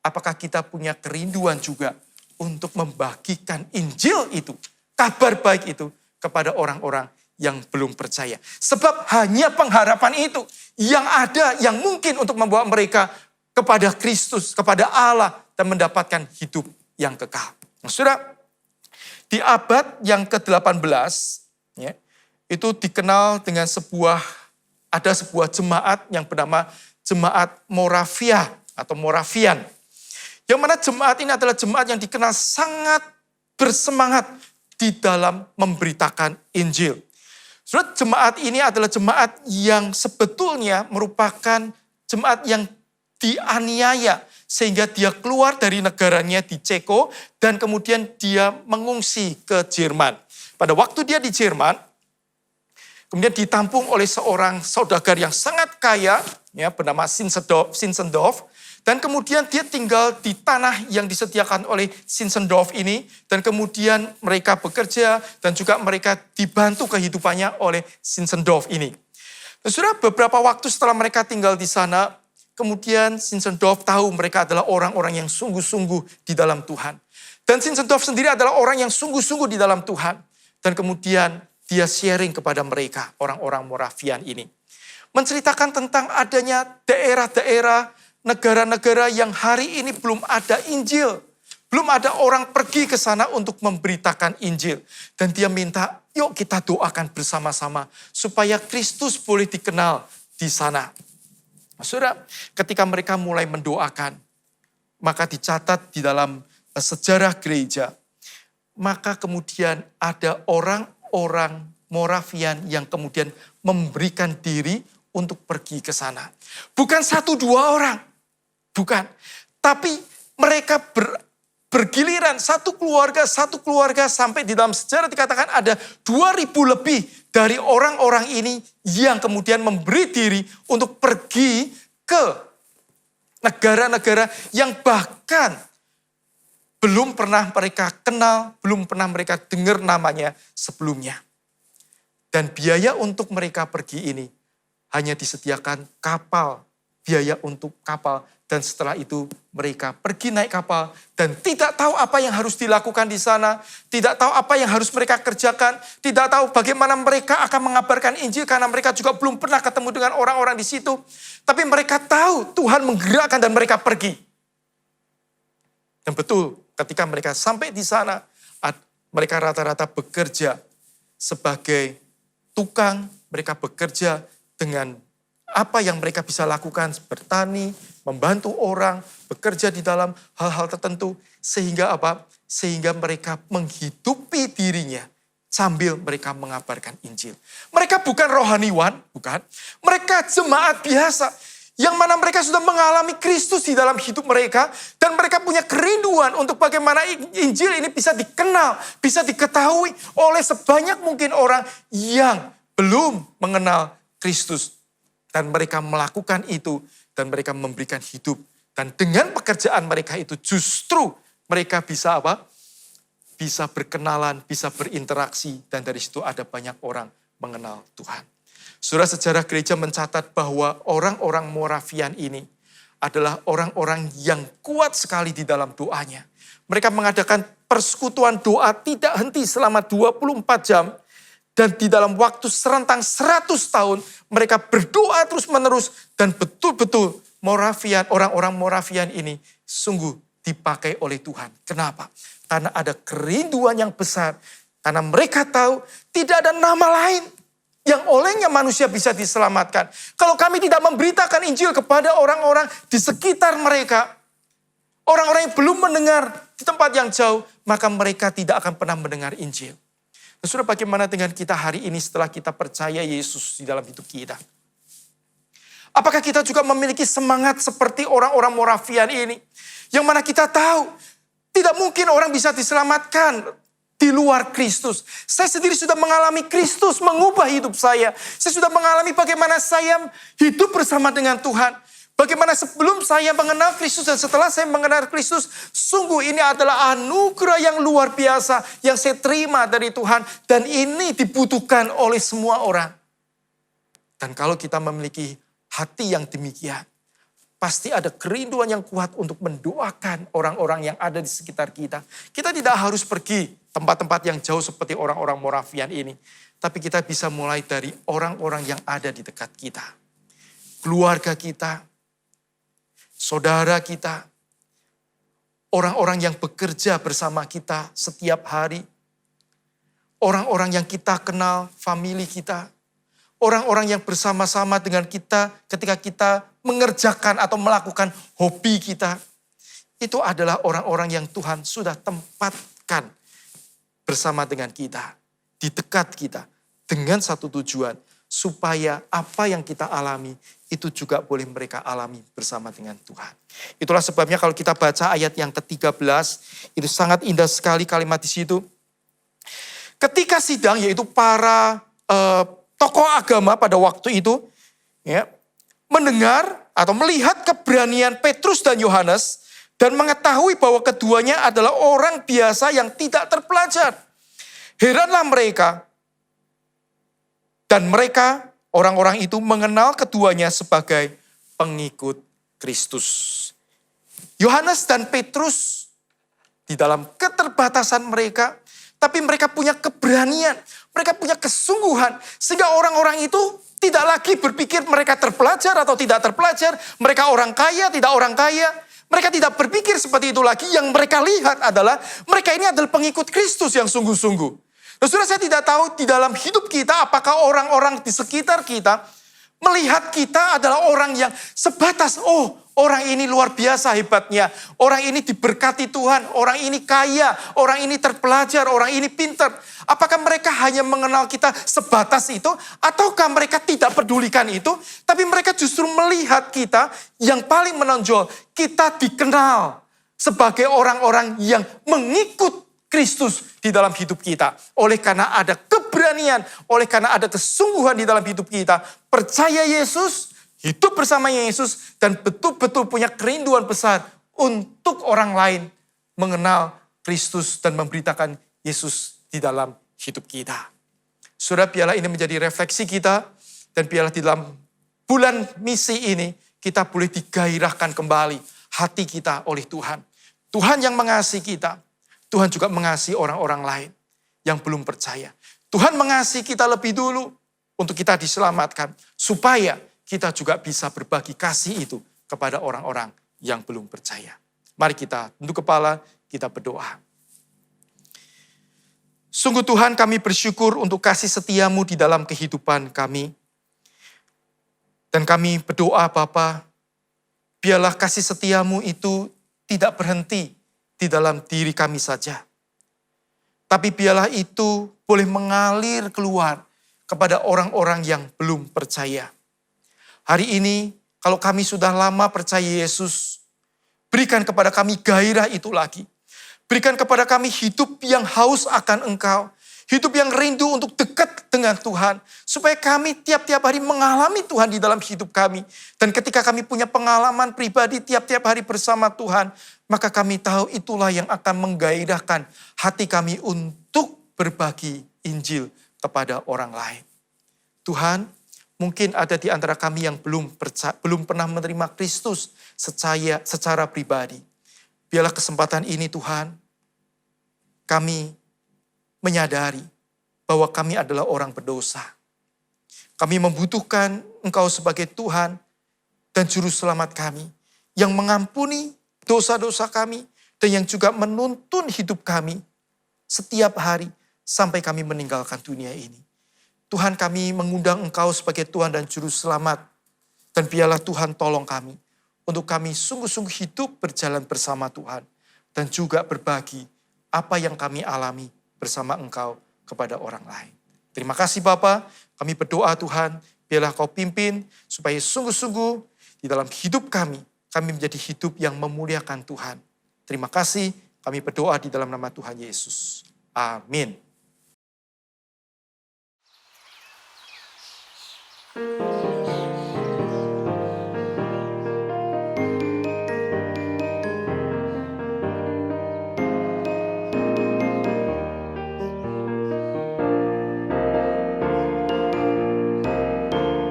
apakah kita punya kerinduan juga untuk membagikan Injil itu, kabar baik itu, kepada orang-orang yang belum percaya. Sebab hanya pengharapan itu yang ada, yang mungkin untuk membawa mereka kepada Kristus, kepada Allah, dan mendapatkan hidup yang kekal. Nah, saudara, di abad yang ke-18, ya, itu dikenal dengan ada sebuah jemaat yang bernama Jemaat Moravia atau Moravian. Yang mana jemaat ini adalah jemaat yang dikenal sangat bersemangat di dalam memberitakan Injil. Saudara, jemaat ini adalah jemaat yang sebetulnya merupakan jemaat yang dianiaya sehingga dia keluar dari negaranya di Ceko dan kemudian dia mengungsi ke Jerman. Pada waktu dia di Jerman, kemudian ditampung oleh seorang saudagar yang sangat kaya, ya, bernama Zinzendorf. Dan kemudian dia tinggal di tanah yang disediakan oleh Zinzendorf ini. Dan kemudian mereka bekerja dan juga mereka dibantu kehidupannya oleh Zinzendorf ini. Dan sudah beberapa waktu setelah mereka tinggal di sana, kemudian Zinzendorf tahu mereka adalah orang-orang yang sungguh-sungguh di dalam Tuhan. Dan Zinzendorf sendiri adalah orang yang sungguh-sungguh di dalam Tuhan. Dan kemudian dia sharing kepada mereka, orang-orang Moravian ini. Menceritakan tentang adanya daerah-daerah, negara-negara yang hari ini belum ada Injil. Belum ada orang pergi ke sana untuk memberitakan Injil. Dan dia minta, yuk kita doakan bersama-sama supaya Kristus boleh dikenal di sana. Saudara, ketika mereka mulai mendoakan, maka dicatat di dalam sejarah gereja, maka kemudian ada orang-orang Moravian yang kemudian memberikan diri untuk pergi ke sana. Bukan 1-2 orang. Bukan. Tapi mereka bergiliran satu keluarga sampai di dalam sejarah dikatakan ada 2.000 lebih dari orang-orang ini yang kemudian memberi diri untuk pergi ke negara-negara yang bahkan belum pernah mereka kenal, belum pernah mereka dengar namanya sebelumnya. Dan biaya untuk mereka pergi ini hanya disediakan kapal, biaya untuk kapal. Dan setelah itu mereka pergi naik kapal dan tidak tahu apa yang harus dilakukan di sana. Tidak tahu apa yang harus mereka kerjakan. Tidak tahu bagaimana mereka akan mengabarkan Injil karena mereka juga belum pernah ketemu dengan orang-orang di situ. Tapi mereka tahu Tuhan menggerakkan dan mereka pergi. Dan betul ketika mereka sampai di sana, mereka rata-rata bekerja sebagai tukang. Mereka bekerja dengan apa yang mereka bisa lakukan, bertani, membantu orang, bekerja di dalam hal-hal tertentu. Sehingga apa? Sehingga mereka menghidupi dirinya sambil mereka mengabarkan Injil. Mereka bukan rohaniwan, bukan. Mereka jemaat biasa. Yang mana mereka sudah mengalami Kristus di dalam hidup mereka. Dan mereka punya kerinduan untuk bagaimana Injil ini bisa dikenal, bisa diketahui oleh sebanyak mungkin orang yang belum mengenal Kristus. Dan mereka melakukan itu dan mereka memberikan hidup. Dan dengan pekerjaan mereka itu justru mereka bisa apa? Bisa berkenalan, bisa berinteraksi. Dan dari situ ada banyak orang mengenal Tuhan. Saudara, sejarah gereja mencatat bahwa orang-orang Moravian ini adalah orang-orang yang kuat sekali di dalam doanya. Mereka mengadakan persekutuan doa tidak henti selama 24 jam. Dan di dalam waktu serentang 100 tahun mereka berdoa terus-menerus. Dan betul-betul orang-orang Moravian ini sungguh dipakai oleh Tuhan. Kenapa? Karena ada kerinduan yang besar. Karena mereka tahu tidak ada nama lain yang olehnya manusia bisa diselamatkan. Kalau kami tidak memberitakan Injil kepada orang-orang di sekitar mereka, Orang-orang yang belum mendengar di tempat yang jauh, maka mereka tidak akan pernah mendengar Injil. Dan saudara, bagaimana dengan kita hari ini setelah kita percaya Yesus di dalam hidup kita? Apakah kita juga memiliki semangat seperti orang-orang Moravian ini? Yang mana kita tahu, tidak mungkin orang bisa diselamatkan di luar Kristus. Saya sendiri sudah mengalami Kristus mengubah hidup saya. Saya sudah mengalami bagaimana saya hidup bersama dengan Tuhan. Bagaimana sebelum saya mengenal Kristus dan setelah saya mengenal Kristus, sungguh ini adalah anugerah yang luar biasa yang saya terima dari Tuhan. Dan ini dibutuhkan oleh semua orang. Dan kalau kita memiliki hati yang demikian, pasti ada kerinduan yang kuat untuk mendoakan orang-orang yang ada di sekitar kita. Kita tidak harus pergi tempat-tempat yang jauh seperti orang-orang Moravian ini. Tapi kita bisa mulai dari orang-orang yang ada di dekat kita. Keluarga kita, saudara kita, orang-orang yang bekerja bersama kita setiap hari, orang-orang yang kita kenal, famili kita, orang-orang yang bersama-sama dengan kita ketika kita mengerjakan atau melakukan hobi kita. Itu adalah orang-orang yang Tuhan sudah tempatkan bersama dengan kita, di dekat kita, dengan satu tujuan, supaya apa yang kita alami, itu juga boleh mereka alami bersama dengan Tuhan. Itulah sebabnya kalau kita baca ayat yang ke-13, itu sangat indah sekali kalimat di situ. Ketika sidang, yaitu para tokoh agama pada waktu itu, ya, mendengar atau melihat keberanian Petrus dan Yohanes dan mengetahui bahwa keduanya adalah orang biasa yang tidak terpelajar. Heranlah mereka. Dan mereka, orang-orang itu mengenal keduanya sebagai pengikut Kristus. Yohanes dan Petrus di dalam keterbatasan mereka, tapi mereka punya keberanian, mereka punya kesungguhan, sehingga orang-orang itu tidak lagi berpikir mereka terpelajar atau tidak terpelajar, mereka orang kaya, tidak orang kaya. Mereka tidak berpikir seperti itu lagi, yang mereka lihat adalah mereka ini adalah pengikut Kristus yang sungguh-sungguh. Nah, saudara, saya tidak tahu di dalam hidup kita apakah orang-orang di sekitar kita melihat kita adalah orang yang sebatas, oh orang ini luar biasa hebatnya, orang ini diberkati Tuhan, orang ini kaya, orang ini terpelajar, orang ini pintar. Apakah mereka hanya mengenal kita sebatas itu, ataukah mereka tidak pedulikan itu, tapi mereka justru melihat kita yang paling menonjol, kita dikenal sebagai orang-orang yang mengikut Kristus di dalam hidup kita. Oleh karena ada keberanian, oleh karena ada kesungguhan di dalam hidup kita, percaya Yesus, hidup bersama Yesus, dan betul-betul punya kerinduan besar untuk orang lain mengenal Kristus dan memberitakan Yesus di dalam hidup kita. Saudara, biarlah ini menjadi refleksi kita, dan biarlah di dalam bulan misi ini kita boleh digairahkan kembali hati kita oleh Tuhan. Tuhan yang mengasihi kita, Tuhan juga mengasihi orang-orang lain yang belum percaya. Tuhan mengasihi kita lebih dulu untuk kita diselamatkan, supaya kita juga bisa berbagi kasih itu kepada orang-orang yang belum percaya. Mari kita tunduk kepala, kita berdoa. Sungguh Tuhan, kami bersyukur untuk kasih setiamu di dalam kehidupan kami. Dan kami berdoa Bapa, biarlah kasih setiamu itu tidak berhenti di dalam diri kami saja. Tapi biarlah itu boleh mengalir keluar kepada orang-orang yang belum percaya. Hari ini, kalau kami sudah lama percaya Yesus, berikan kepada kami gairah itu lagi. Berikan kepada kami hidup yang haus akan Engkau. Hidup yang rindu untuk dekat dengan Tuhan. Supaya kami tiap-tiap hari mengalami Tuhan di dalam hidup kami. Dan ketika kami punya pengalaman pribadi tiap-tiap hari bersama Tuhan, maka kami tahu itulah yang akan menggairahkan hati kami untuk berbagi Injil kepada orang lain. Tuhan, mungkin ada di antara kami yang belum pernah menerima Kristus secara pribadi. Biarlah kesempatan ini Tuhan, kami menyadari bahwa kami adalah orang berdosa. Kami membutuhkan Engkau sebagai Tuhan dan Juru Selamat kami, yang mengampuni dosa-dosa kami, dan yang juga menuntun hidup kami setiap hari sampai kami meninggalkan dunia ini. Tuhan, kami mengundang Engkau sebagai Tuhan dan Juru Selamat, dan biarlah Tuhan tolong kami untuk kami sungguh-sungguh hidup berjalan bersama Tuhan. Dan juga berbagi apa yang kami alami bersama Engkau kepada orang lain. Terima kasih Bapa, kami berdoa Tuhan, biarlah Kau pimpin supaya sungguh-sungguh di dalam hidup kami menjadi hidup yang memuliakan Tuhan. Terima kasih, kami berdoa di dalam nama Tuhan Yesus. Amin.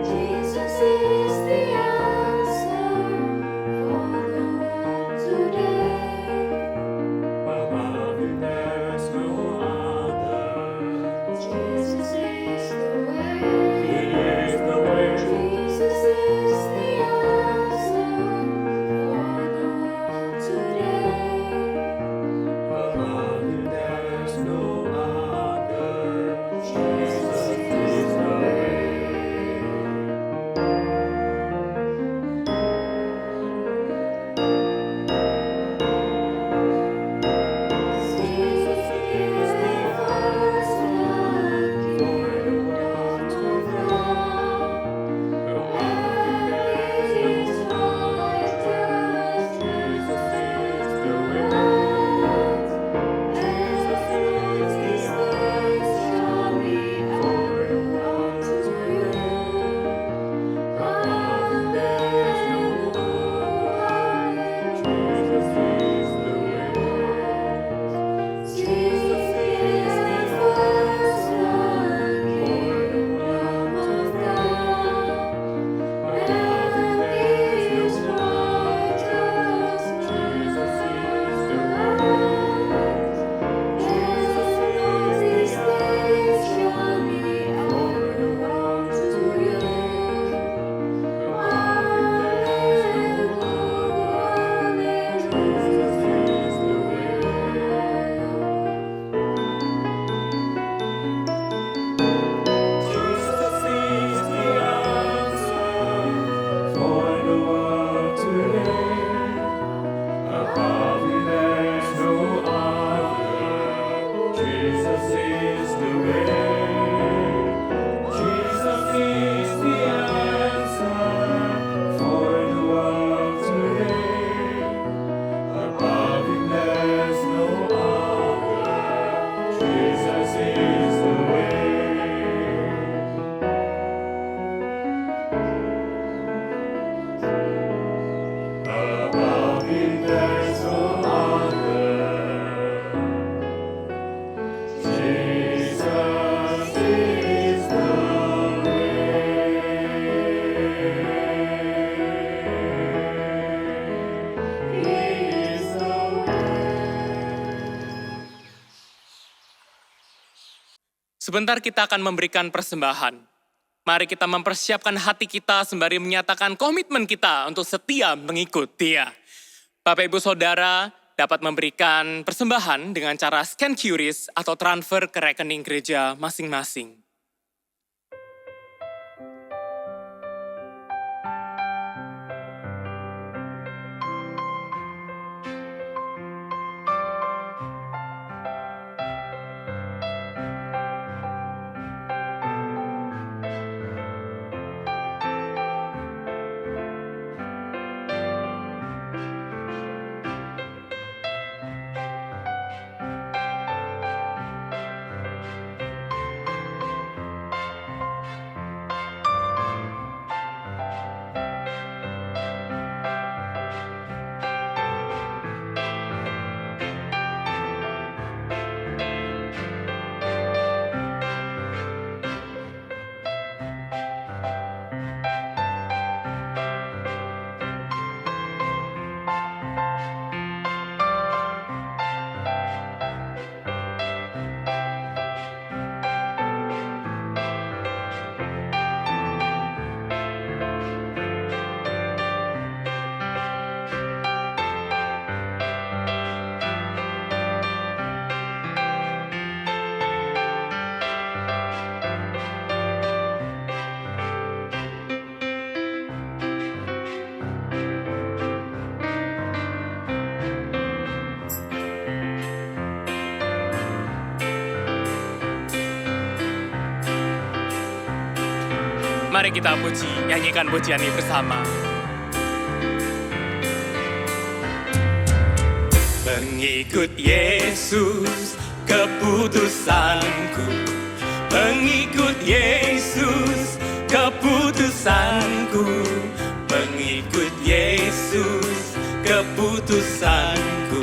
Jesus is the answer for the world today. Above you there's no other. Jesus is the way. He is the way. Jesus is the answer for the world today. Above you there's no other. Jesus is the way. Jesus is the first light for the world to know. And His righteousness is the right. Jesus is His face shall be opened unto you. And there's no other. Jesus is the way. Jesus is the first light for the Lamb of God, and His righteousness is the right. Jesus is His face shall be opened unto you. Alleluia, Jesus is the way. Jesus is the answer for the world today. Above you there's no other. Jesus is the way. Jesus is the answer for the world today. Above you there's no other. Jesus is the way. Above him there's no other. Jesus is the way. He is the Sebentar kita akan memberikan persembahan. Mari kita mempersiapkan hati kita sembari menyatakan komitmen kita untuk setia mengikut Dia. Bapak Ibu Saudara dapat memberikan persembahan dengan cara scan QRIS atau transfer ke rekening gereja masing-masing. Mari kita nyanyikan pujian ini bersama. Mengikut Yesus keputusanku, mengikut Yesus keputusanku, mengikut Yesus keputusanku.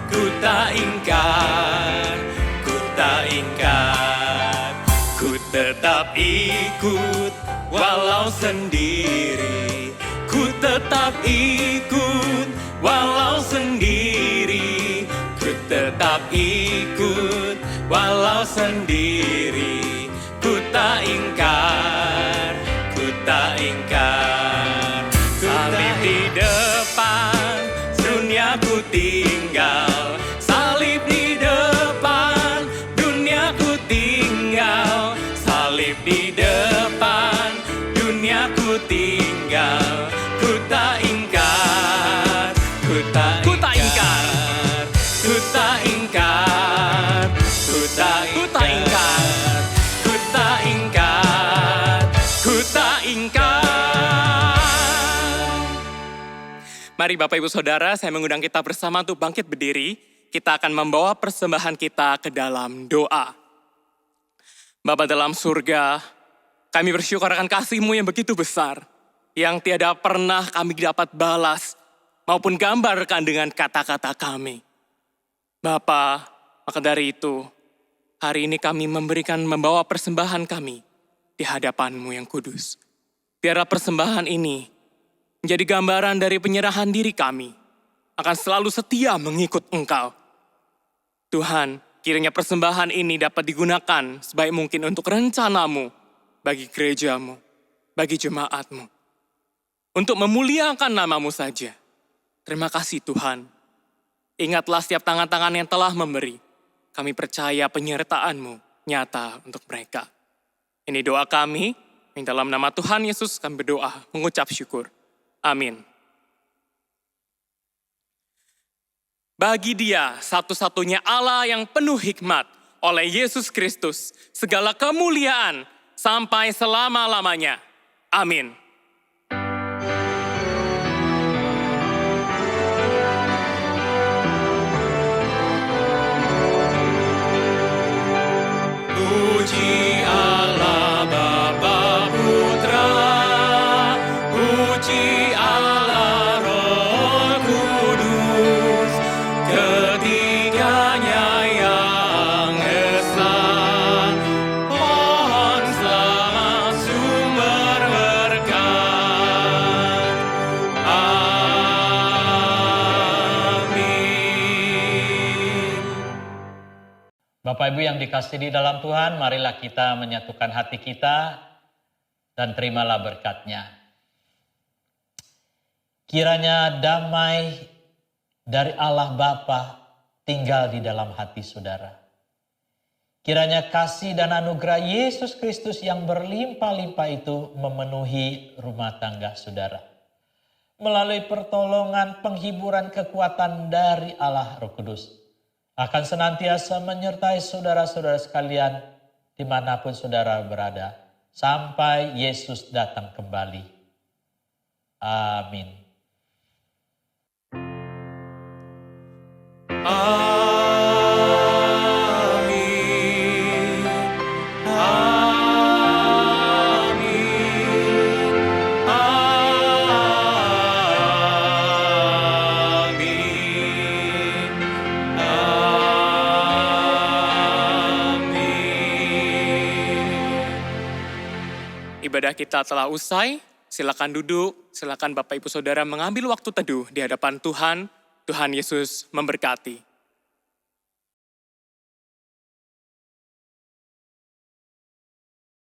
Ku tak ingkar, ku tak ingkar, ku tetap ikut walau sendiri, ku tetap ikut walau sendiri, ku tetap ikut walau sendiri, ku tak ingkar, ku tak ingkar. Salib di depan, dunia ku tinggal. Salib di depan, dunia ku tinggal. Salib di depan, dunia ku tinggal. Ku tak ingkar, ku tak ingkar, ku tak ingkar, ku tak ingkar, ku tak ingkar, ku tak ingkar. Mari Bapak Ibu Saudara, saya mengundang kita bersama untuk bangkit berdiri. Kita akan membawa persembahan kita ke dalam doa. Bapa dalam surga, kami bersyukur akan kasih-Mu yang begitu besar, yang tiada pernah kami dapat balas, maupun gambarkan dengan kata-kata kami. Bapa, maka dari itu, hari ini kami membawa persembahan kami di hadapan-Mu yang kudus. Biarlah persembahan ini menjadi gambaran dari penyerahan diri kami, akan selalu setia mengikut Engkau. Tuhan, kiranya persembahan ini dapat digunakan sebaik mungkin untuk rencana-Mu, bagi gereja-Mu, bagi jemaat-Mu. Untuk memuliakan nama-Mu saja. Terima kasih Tuhan. Ingatlah setiap tangan-tangan yang telah memberi. Kami percaya penyertaan-Mu nyata untuk mereka. Ini doa kami, yang dalam nama Tuhan Yesus kami berdoa, mengucap syukur. Amin. Bagi Dia satu-satunya Allah yang penuh hikmat, oleh Yesus Kristus, segala kemuliaan sampai selama-lamanya. Amin. Puji Allah Bapa Putra, puji Allah Roh Kudus, ketiganya yang esa. Pohon selamat sumber berkat. Amin. Bapak Ibu yang dikasihi di dalam Tuhan, marilah kita menyatukan hati kita dan terimalah berkat-Nya. Kiranya damai dari Allah Bapa tinggal di dalam hati saudara. Kiranya kasih dan anugerah Yesus Kristus yang berlimpah-limpah itu memenuhi rumah tangga saudara. Melalui pertolongan, penghiburan, kekuatan dari Allah Roh Kudus akan senantiasa menyertai saudara-saudara sekalian dimanapun saudara berada sampai Yesus datang kembali. Amin. Amin. Amin. Amin. Amin. Ibadah kita telah usai. Silakan duduk, silakan Bapak Ibu Saudara mengambil waktu teduh di hadapan Tuhan. Tuhan Yesus memberkati.